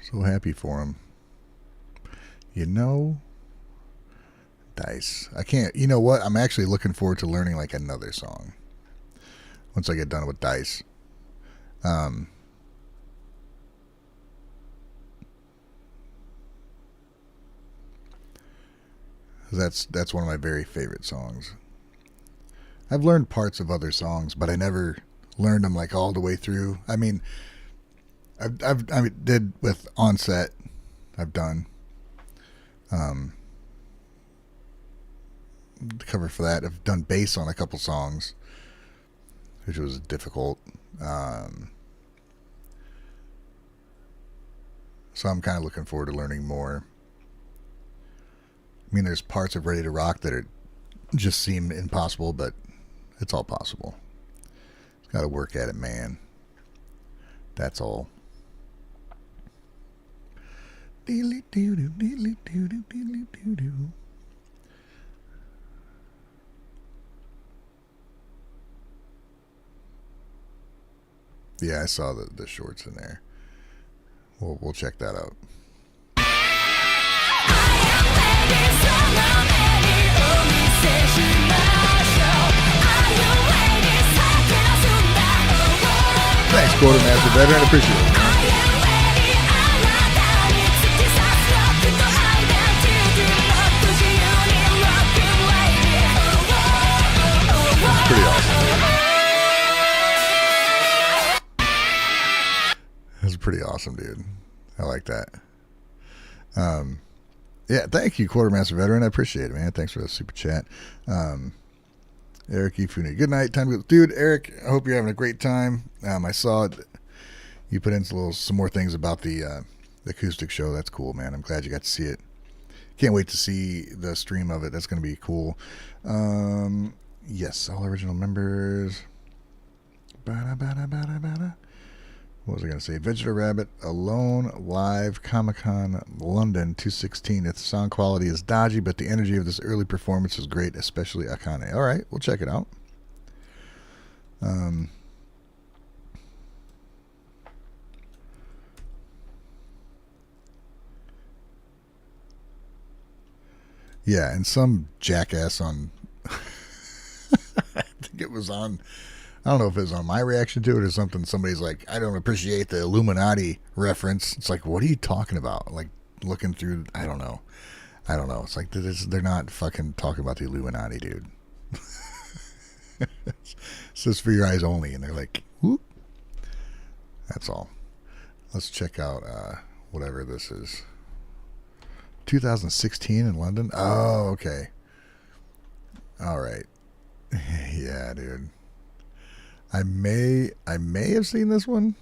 So happy for them. You know, Dice. I can't. You know what? I'm actually looking forward to learning like another song once I get done with Dice. That's one of my very favorite songs. I've learned parts of other songs, but I never learned them like all the way through. I mean, I did with Onset. I've done the cover for that. I've done bass on a couple songs, which was difficult. So I'm kind of looking forward to learning more. I mean, there's parts of Ready to Rock that are just seem impossible, but it's all possible. Just got to work at it, man. That's all. Yeah, I saw the shorts in there. We'll check that out. Thanks, Quartermaster Veteran. Appreciate it, man. That's pretty awesome, dude. That's pretty awesome, dude. I like that. Yeah, thank you, Quartermaster Veteran. I appreciate it, man. Thanks for the super chat. Eric Ifune. Good night. Time to go. Dude, Eric, I hope you're having a great time. I saw it. You put in some more things about the acoustic show. That's cool, man. I'm glad you got to see it. Can't wait to see the stream of it. That's going to be cool. Yes, all original members. What was I going to say? Vegetal Rabbit, Alone, Live, Comic-Con, London, 2/16. The sound quality is dodgy, but the energy of this early performance is great, especially Akane. All right, we'll check it out. Yeah, and some jackass on... I think it was on... I don't know if it was on my reaction to it or something. Somebody's like, I don't appreciate the Illuminati reference. It's like, what are you talking about? Like, looking through, I don't know. It's like, they're not fucking talking about the Illuminati, dude. It's just for your eyes only. And they're like, whoop. That's all. Let's check out whatever this is. 2016 in London? Oh, okay. All right. Yeah, dude. I may have seen this one.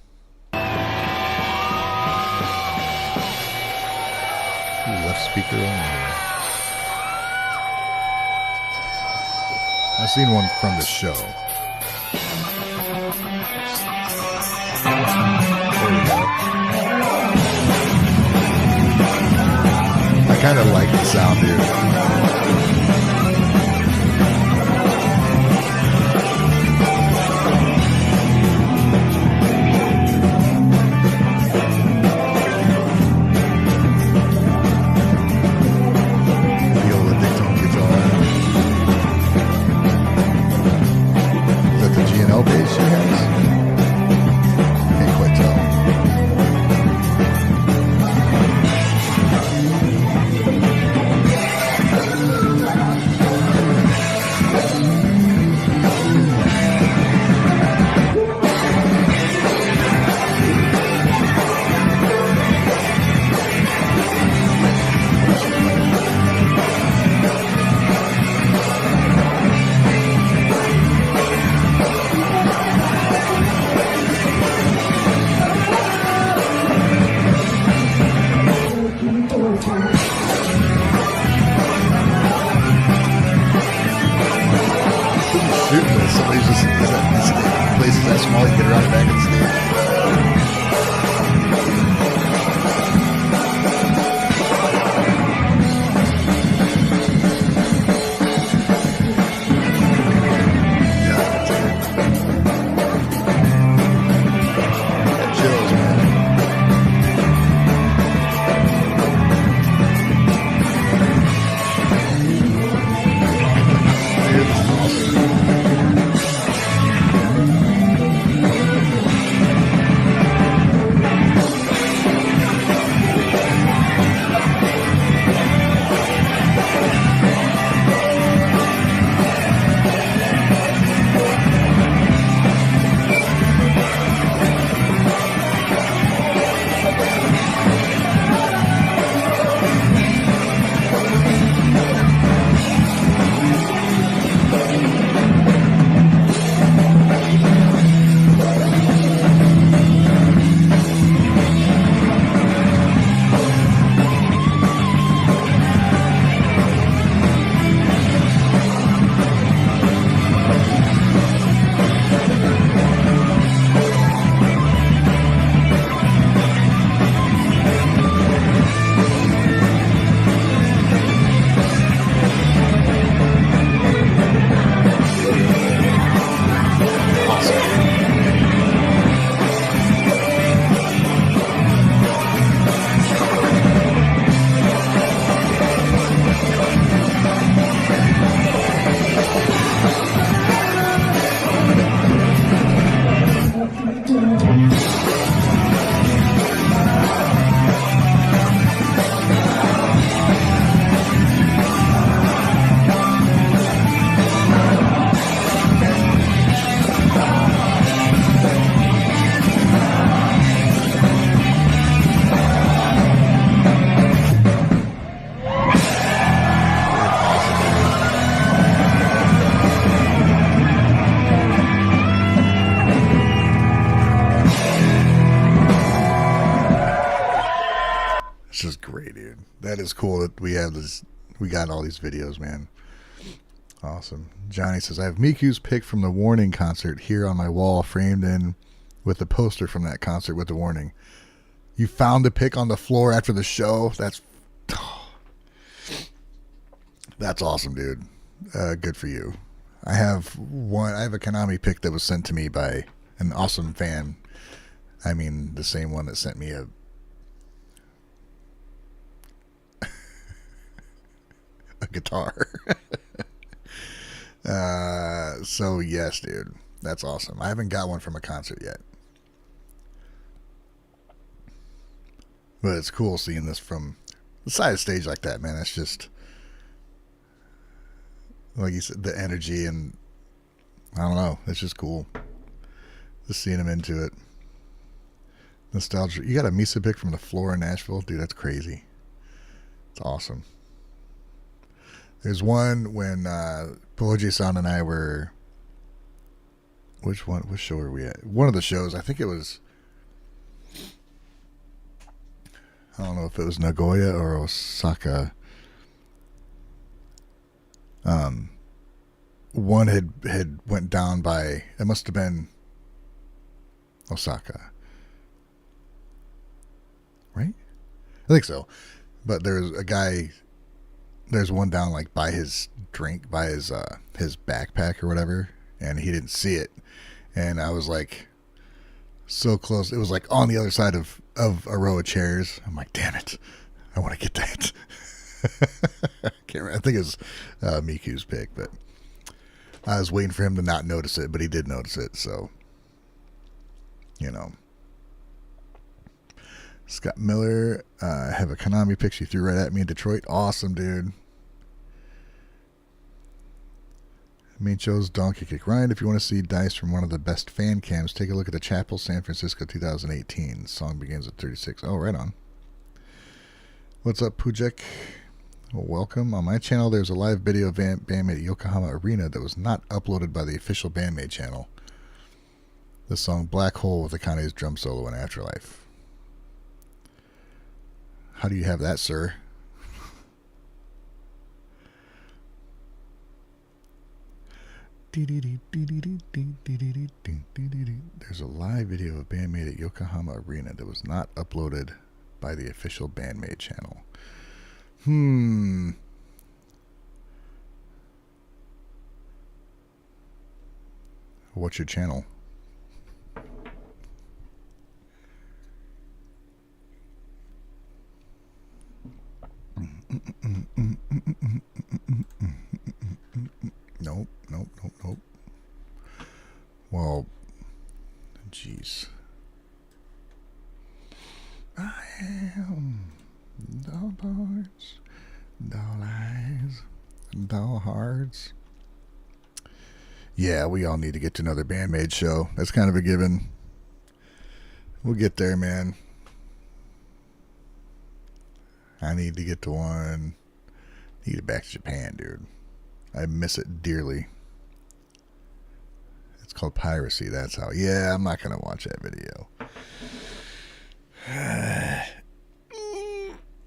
Left speaker on. I've seen one from the show. There we go. I kind of like the sound, dude. Somebody's just the place is that small, you get around the back of the stage. Chills, man. Dude, this is awesome. It's just great, dude. That is cool that we have this. We got all these videos, man. Awesome. Johnny says, I have Miku's pic from the Warning concert here on my wall, framed in with the poster from that concert with the Warning. You found the pic on the floor after the show? That's awesome, dude. Good for you. I have a Konami pic that was sent to me by an awesome fan. I mean, the same one that sent me a guitar. So yes, dude, that's awesome. I haven't got one from a concert yet, but it's cool seeing this from the side of the stage like that, man. That's just, like you said, the energy, and I don't know, it's just cool just seeing him into it. Nostalgia. You got a Misa pick from the floor in Nashville, dude. That's crazy. It's awesome. There's one when Poloji-san and I were... Which show were we at? One of the shows. I think it was... I don't know if it was Nagoya or Osaka. One had went down by... It must have been Osaka. Right? I think so. But there's a guy... There's one down like by his drink, by his backpack or whatever, and he didn't see it. And I was like so close. It was like on the other side of a row of chairs. I'm like, damn it, I want to get that. Can't remember. I think it was Miku's pick, but I was waiting for him to not notice it, but he did notice it. So, you know. Scott Miller, I have a Konami pic she threw right at me in Detroit. Awesome, dude. Mincho's Donkey Kick. Ryan, if you want to see Dice from one of the best fan cams, take a look at the Chapel, San Francisco 2018. The song begins at 36. Oh, right on. What's up, Pujek? Well, welcome. On my channel, there's a live video of BAND-MAID at Yokohama Arena that was not uploaded by the official BAND-MAID channel. The song Black Hole with Akane's drum solo in Afterlife. How do you have that, sir? There's a live video of BAND-MAID at Yokohama Arena that was not uploaded by the official BAND-MAID channel. What's your channel? Nope. Well, jeez. I am doll hearts, doll eyes, doll hearts. Yeah, we all need to get to another BAND-MAID show. That's kind of a given. We'll get there, man. I need to get to one. Need to get back to Japan, dude. I miss it dearly. It's called piracy. That's how. Yeah, I'm not going to watch that video.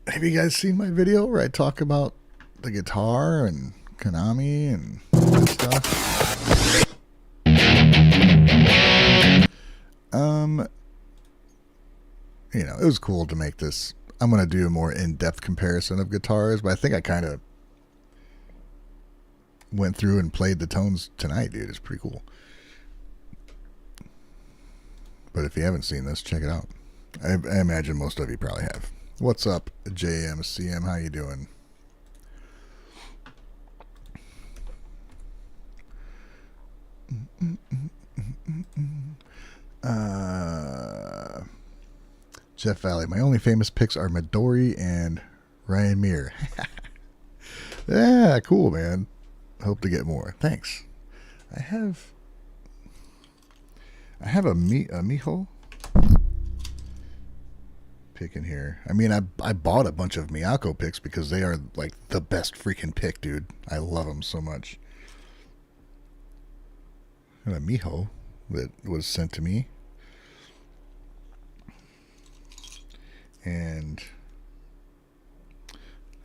Have you guys seen my video where I talk about the guitar and Konami and stuff? You know, it was cool to make this. I'm going to do a more in-depth comparison of guitars, but I think I kind of went through and played the tones tonight, dude. It's pretty cool. But if you haven't seen this, check it out. I imagine most of you probably have. What's up, JMCM? How you doing? Jeff Valley. My only famous picks are Midori and Ryan Muir. Yeah, cool, man. Hope to get more. Thanks. I have a Miho pick in here. I mean, I bought a bunch of Miyako picks because they are like the best freaking pick, dude. I love them so much. And a Miho that was sent to me. And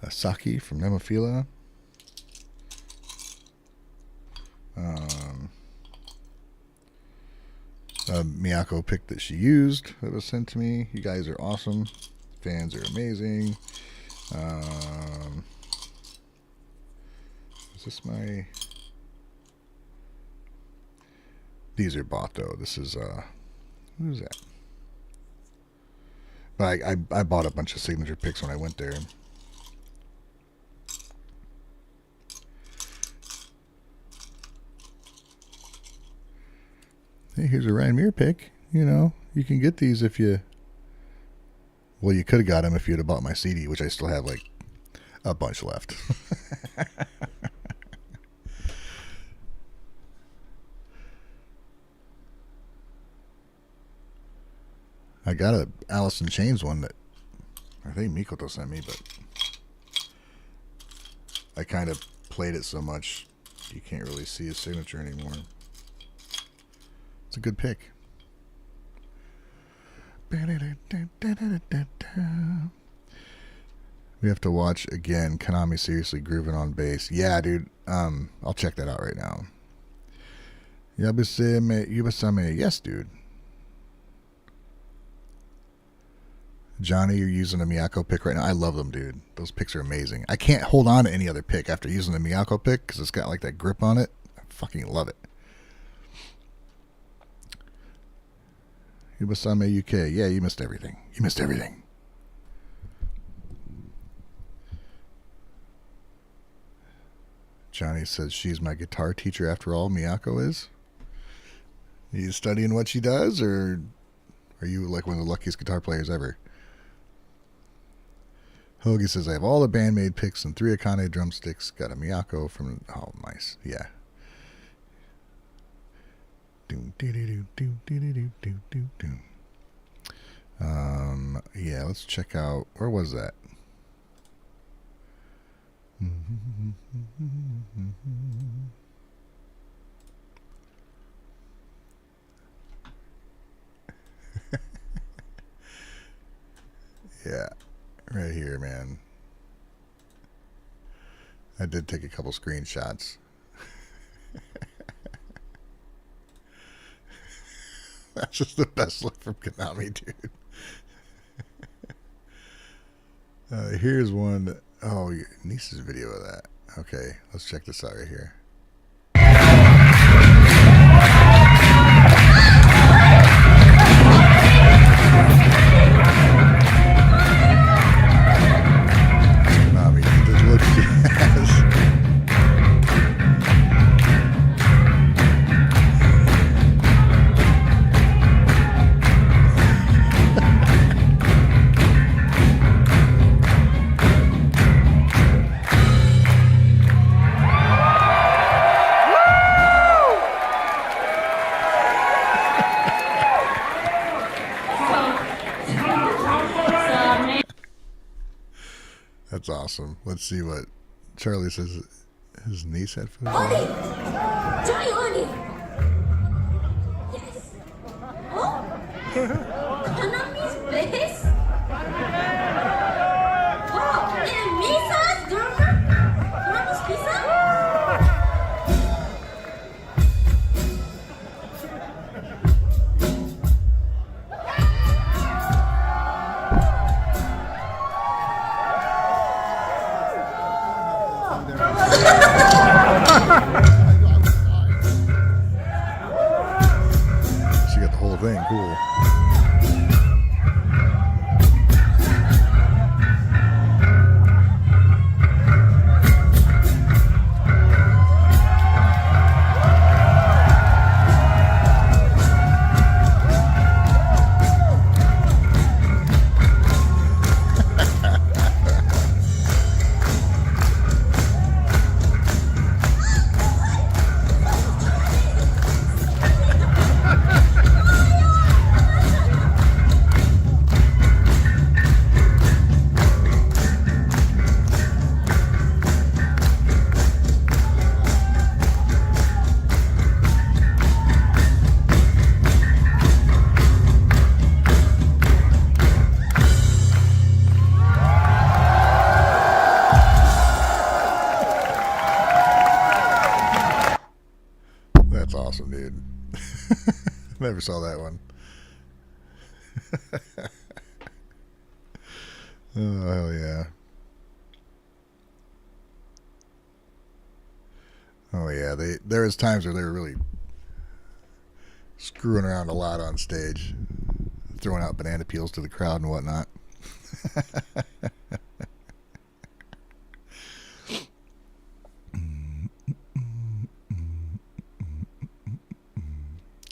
a Saki from Nemophila. A Miyako pick that she used that was sent to me. You guys are awesome. Fans are amazing. Is this my... These are bought though. This is who's that? But I bought a bunch of signature picks when I went there. Hey, here's a Ryan Muir pick. You know, you can get these if you... Well, you could have got them if you'd have bought my CD, which I still have like a bunch left. I got a Alice in Chains one that I think Mikoto sent me, but I kind of played it so much you can't really see his signature anymore. It's a good pick. We have to watch again Konami seriously grooving on bass. Yeah, dude. I'll check that out right now. Yubasame. Yes, dude. Johnny, you're using a Miyako pick right now. I love them, dude. Those picks are amazing. I can't hold on to any other pick after using the Miyako pick because it's got like that grip on it. I fucking love it. Yubasame UK. Yeah, you missed everything. You missed everything. Johnny says she's my guitar teacher after all. Miyako is. Are you studying what she does, or are you like one of the luckiest guitar players ever? Hoagie says, I have all the BAND-MAID picks and 3 Akane drumsticks. Got a Miyako from... Oh, nice. Yeah. Yeah, let's check out... Where was that? Yeah. Right here, man. I did take a couple screenshots. That's just the best look from Konami, dude. Here's one. Oh, your niece's video of that. Okay, let's check this out right here. Konami, the look she has. That's awesome. Let's see what Charlie says his niece had for Oni! Johnny Oni! Yes! Oh? Konami's bass? Wow! And Misa's drummer? Konami's pizza? She got the whole thing. Cool. That's awesome, dude. Never saw that one. Oh, hell yeah. Oh, yeah. There was times where they were really screwing around a lot on stage, throwing out banana peels to the crowd and whatnot.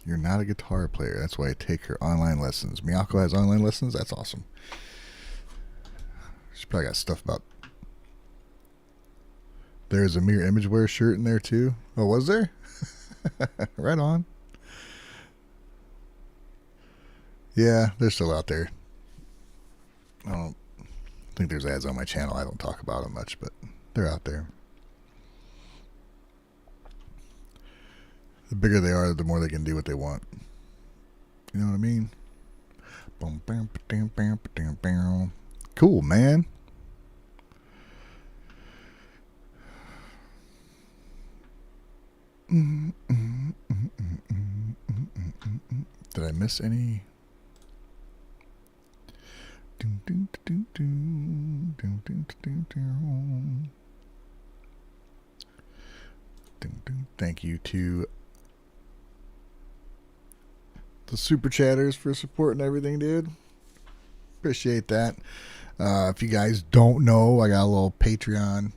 You're not a guitar player. That's why I take her online lessons. Miyako has online lessons? That's awesome. She's probably got stuff about... There's a Mirror Imageware shirt in there too. Oh, was there? Right on. Yeah, they're still out there. I don't think there's ads on my channel. I don't talk about them much, but they're out there. The bigger they are, the more they can do what they want. You know what I mean? Cool, man. Did I miss any? Thank you to the super chatters for supporting everything, dude. Appreciate that. If you guys don't know, I got a little Patreon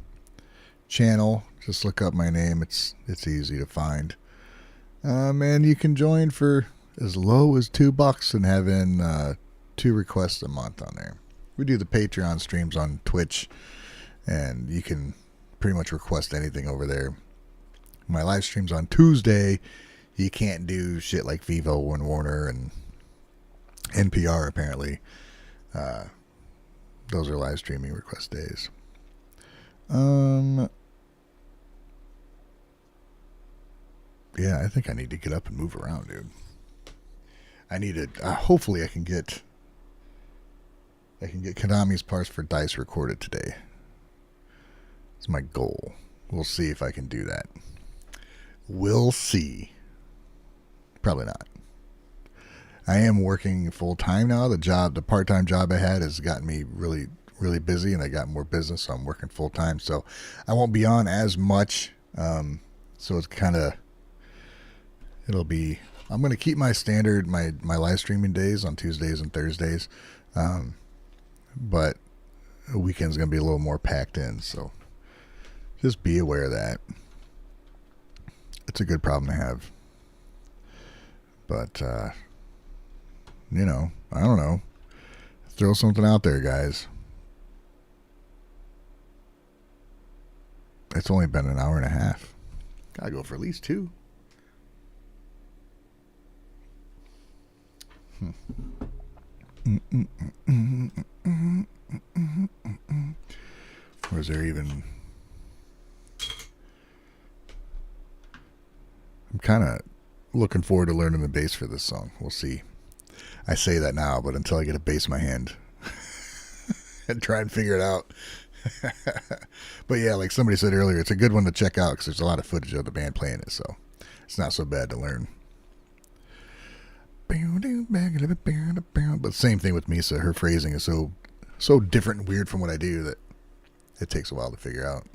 channel. Just look up my name. It's easy to find. And you can join for as low as $2 and have in 2 requests a month on there. We do the Patreon streams on Twitch, and you can pretty much request anything over there. My live streams on Tuesday, you can't do shit like Vivo and Warner and NPR apparently. Those are live streaming request days. Yeah, I think I need to get up and move around, dude. I need to. Hopefully, I can get Konami's parts for Dice recorded today. It's my goal. We'll see if I can do that. We'll see. Probably not. I am working full time now. The part-time job I had has gotten me really, really busy, and I got more business, so I'm working full time. So I won't be on as much. So it's kind of, I'm going to keep my standard, my live streaming days on Tuesdays and Thursdays. But the weekend's going to be a little more packed in. So just be aware of that. It's a good problem to have. But, I don't know. Throw something out there, guys. It's only been an hour and a half. Gotta go for at least 2. Or is there even... I'm kind of looking forward to learning the bass for this song. We'll see. I say that now, but until I get a bass in my hand and try and figure it out. But yeah, like somebody said earlier, it's a good one to check out because there's a lot of footage of the band playing it, so it's not so bad to learn. But same thing with Misa. Her phrasing is so different and weird from what I do that it takes a while to figure out.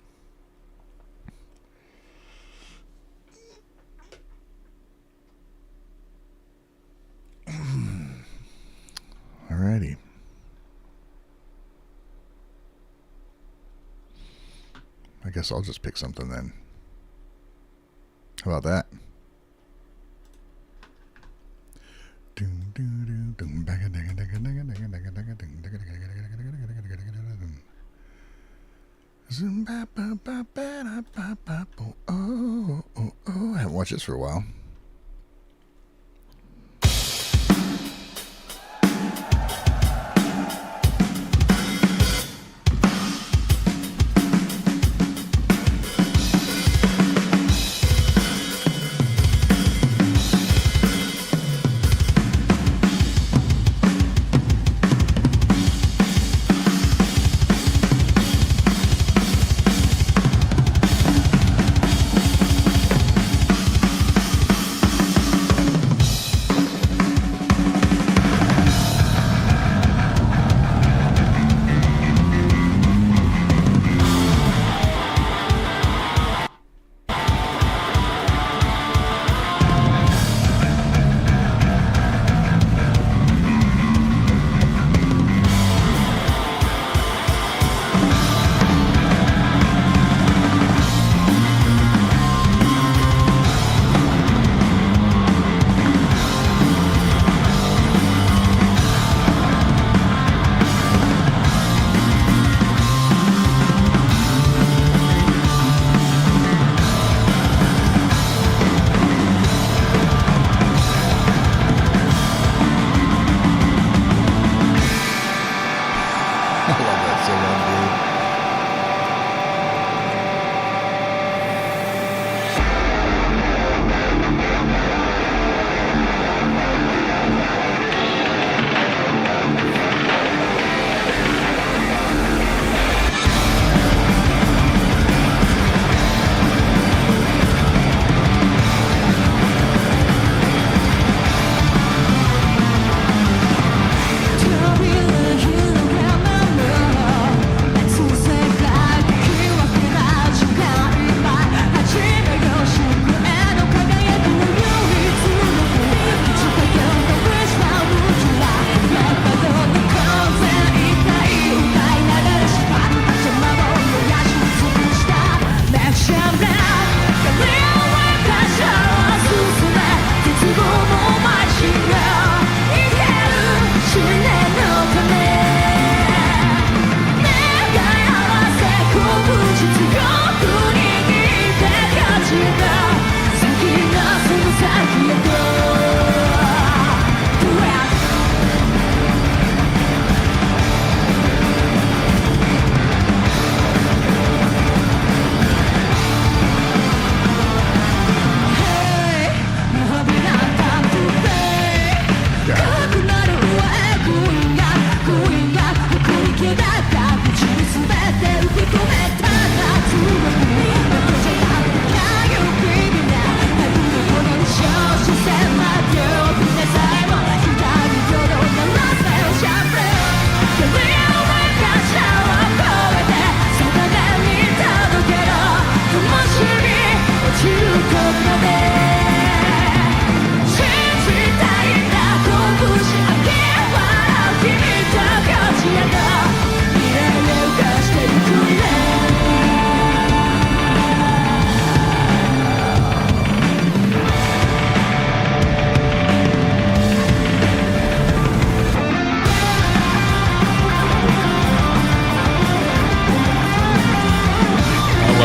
Alrighty. I guess I'll just pick something then. How about that? I haven't watched this for a while.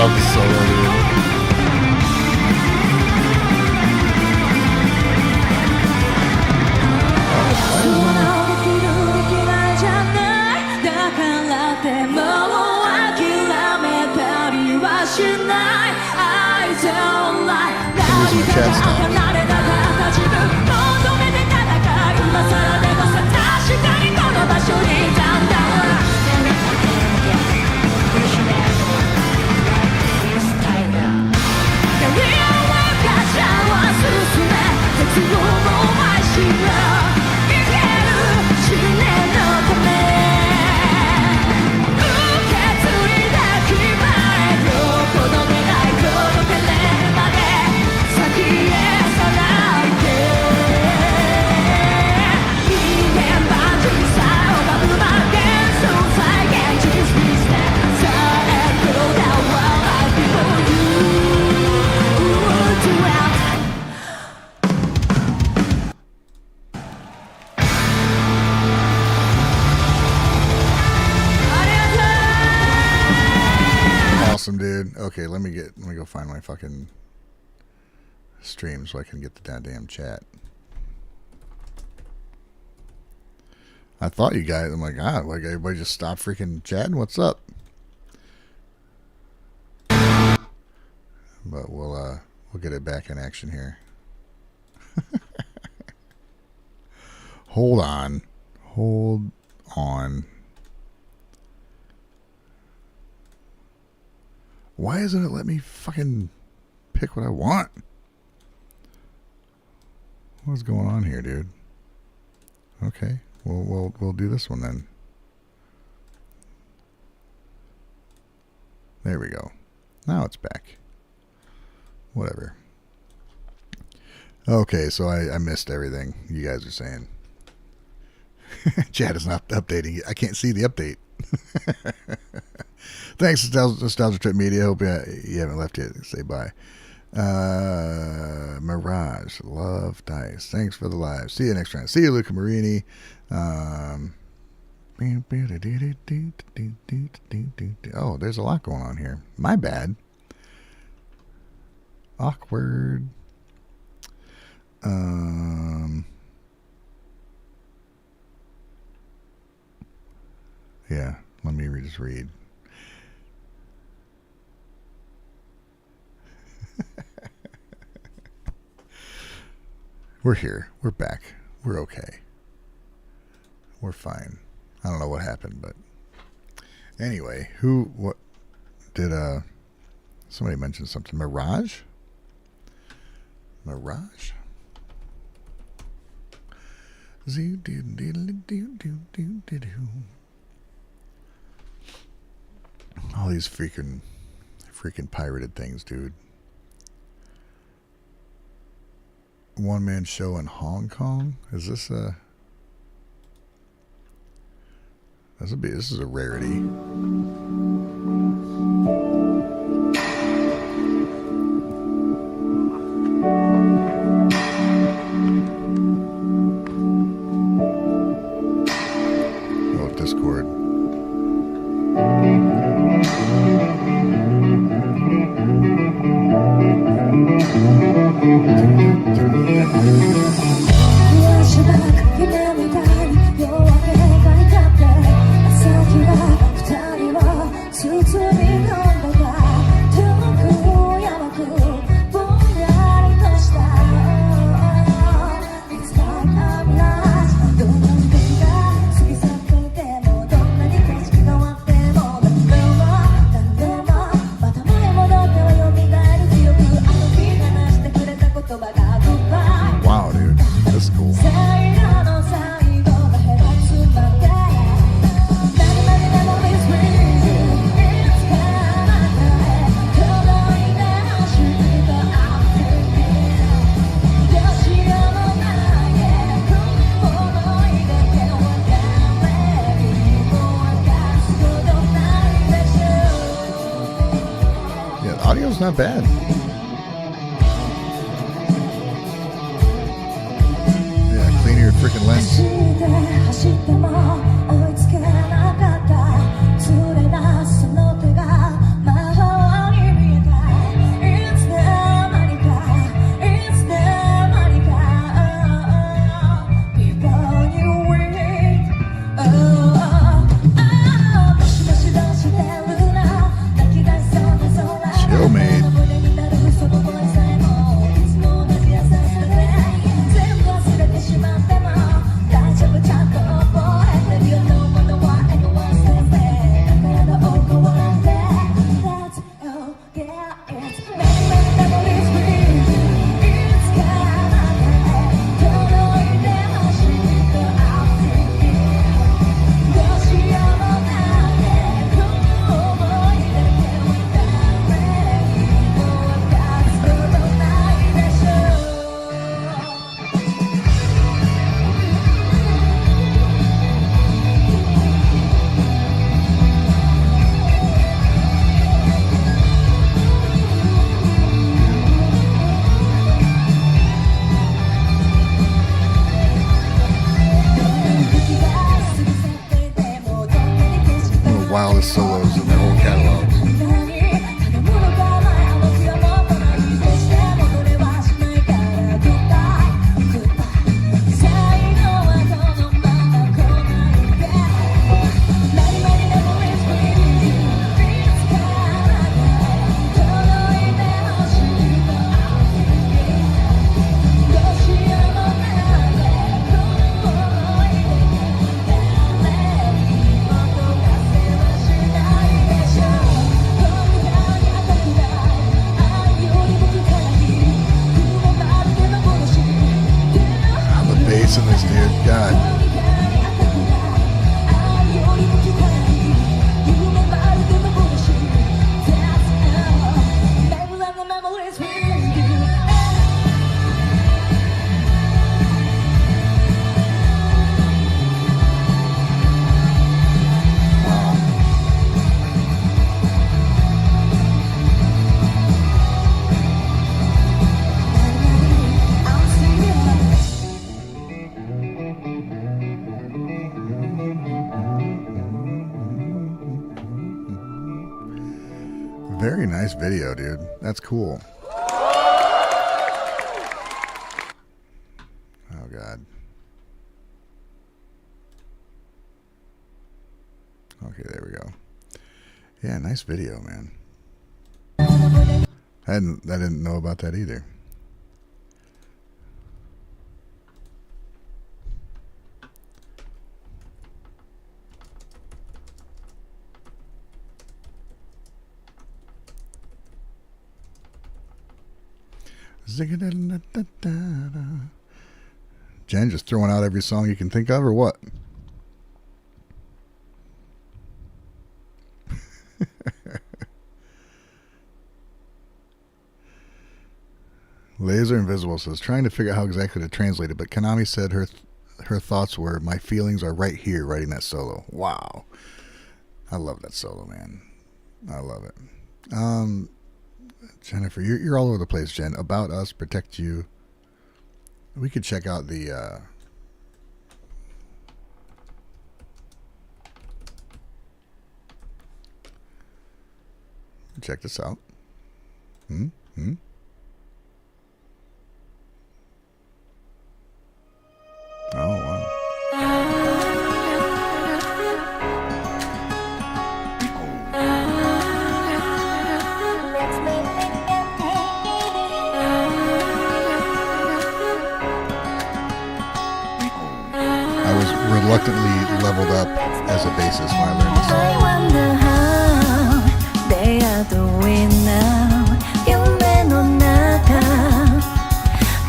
love the solo, dude. Here's my chat stop. Awesome, dude. Okay, let me go find my fucking stream so I can get the goddamn chat. I thought you guys, I'm like, like everybody just stopped freaking chatting. What's up? But we'll get it back in action here. Hold on. Why isn't it let me fucking pick what I want? What's going on here, dude? Okay, we'll do this one then. There we go. Now it's back. Whatever. Okay, so I missed everything you guys are saying. Chat is not updating. I can't see the update. Thanks, Nostalgia Trip Media. Hope you haven't left yet. Say bye. Mirage, love dice. Thanks for the live. See you next time. See you, Luca Marini. Oh, there's a lot going on here. My bad. Awkward. Yeah, let me just read. We're here. We're back. We're okay. We're fine. I don't know what happened, but anyway, what did somebody mention something? Mirage? All these freaking pirated things, dude. One-man show in Hong Kong? Is this a... This is a rarity. Oh, Discord. Wow, dude, that's cool. Yeah, the audio's not bad. Freaking lens. solos in their whole catalog. In this dude, God. Very nice video, dude. That's cool. Oh, God. Okay, there we go. Yeah, nice video, man. I didn't know about that either. Jen, just throwing out every song you can think of, or what? Laser Invisible says, trying to figure out how exactly to translate it, but Konami said her thoughts were, my feelings are right here writing that solo. Wow. I love that solo, man. I love it. Jennifer, you're all over the place, Jen. About Us, Protect You. We could check out the check this out. Oh, wow. Reluctantly leveled up as a bassist when I learned the song. I wonder how they are doing now. 夢の中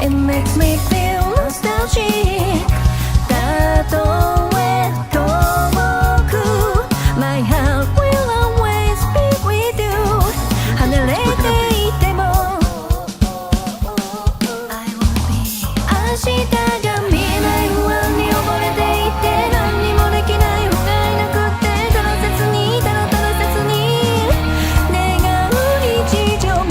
It makes me feel nostalgic. たとえ遠く My heart will always be with you. 離れていても I will be 明日が見えない不安に溺れて何にもできない不甲斐なくってただ切にただただ切に願う日常もっと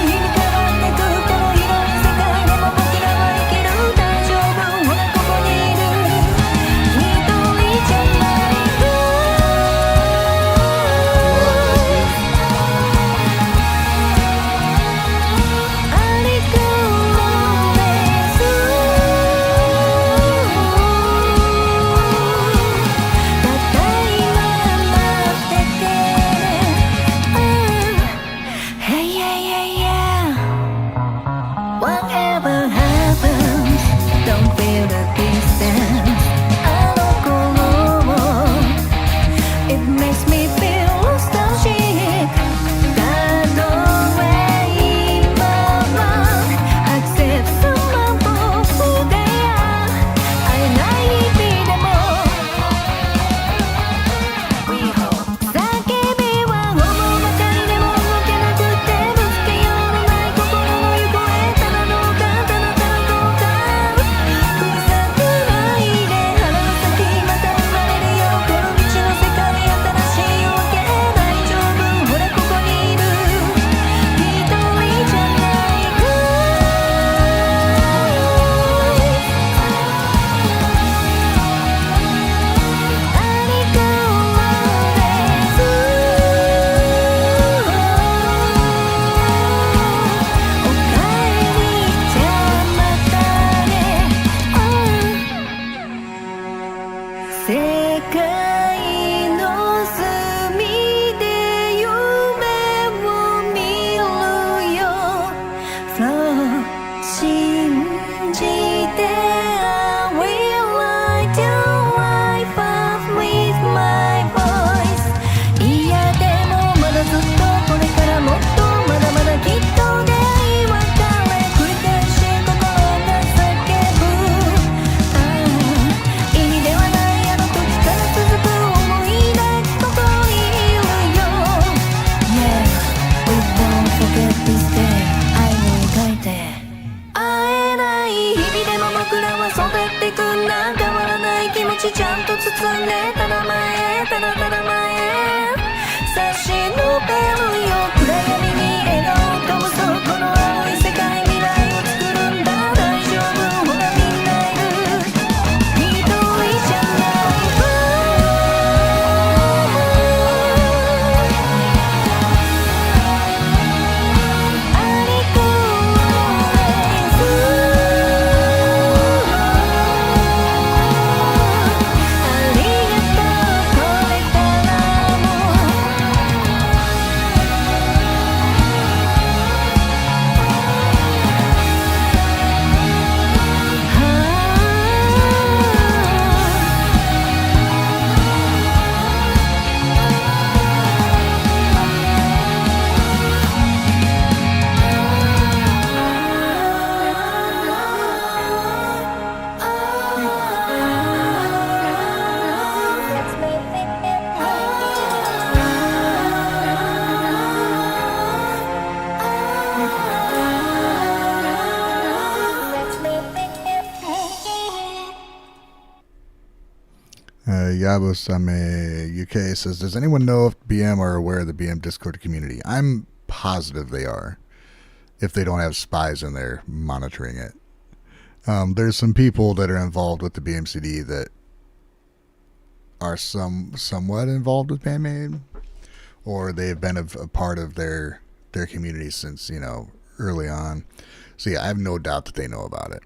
日々変わってくこの広い世界でも僕らは生きる大丈夫ほらここにいる一人じゃないよ Yabusame UK says, does anyone know if BM are aware of the BM Discord community? I'm positive they are, if they don't have spies in there monitoring it. There's some people that are involved with the BMCD that are somewhat involved with BAND-MAID, or they've been a part of their community since, early on. So yeah, I have no doubt that they know about it.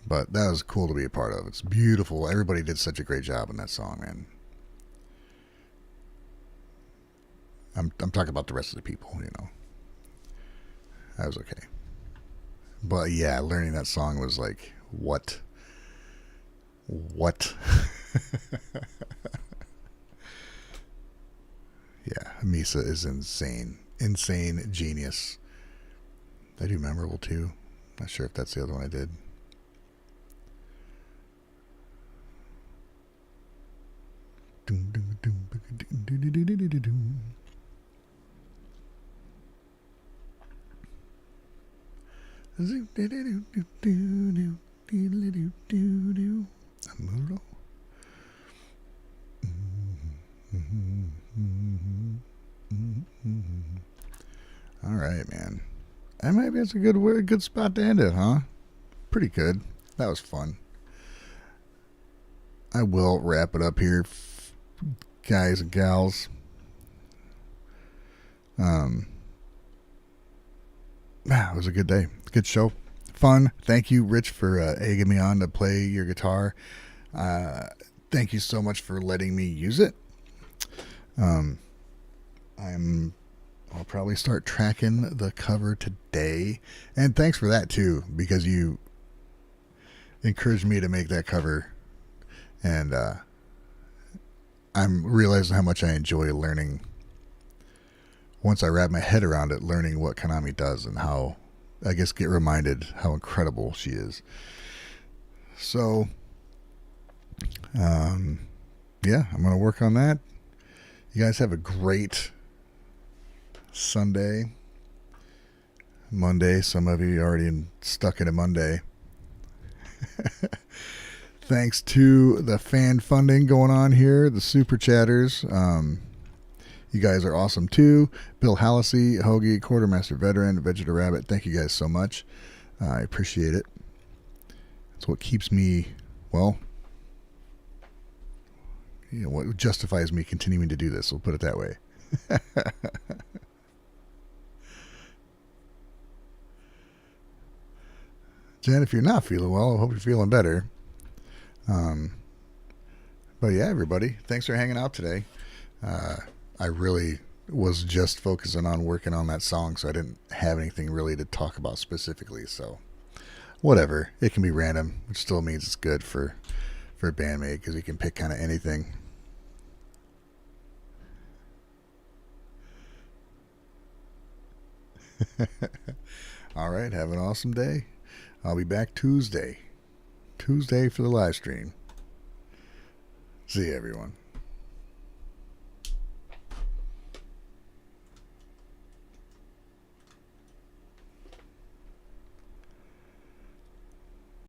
But that was cool to be a part of. It's beautiful. Everybody did such a great job in that song, man. I'm talking about the rest of the people, That was okay. But yeah, learning that song was like, what? Yeah, Misa is insane. Insane genius. I do Memorable too. Not sure if that's the other one I did. Amuro. All right, man. And maybe it's a good spot to end it, huh? Pretty good. That was fun. I will wrap it up here, guys and gals. It was a good day. Good show. Fun. Thank you, Rich, for egging me on to play your guitar. Thank you so much for letting me use it. I'll probably start tracking the cover today. And thanks for that too, because you encouraged me to make that cover. And I'm realizing how much I enjoy learning, once I wrap my head around it, learning what Konami does and how, I guess, get reminded how incredible she is. So, yeah, I'm going to work on that. You guys have a great Sunday. Monday. Some of you are already stuck in a Monday. Thanks to the fan funding going on here, the super chatters. You guys are awesome too. Bill Hallisey, Hoagie, Quartermaster Veteran, Vegeta Rabbit. Thank you guys so much. I appreciate it. It's what keeps me, well, what justifies me continuing to do this. We'll put it that way. Jen, if you're not feeling well, I hope you're feeling better. But yeah, everybody, thanks for hanging out today. I really was just focusing on working on that song, so I didn't have anything really to talk about specifically. So whatever, it can be random, which still means it's good for BAND-MAID, because you can pick kind of anything. All right, have an awesome day. I'll be back Tuesday for the live stream. See you, everyone.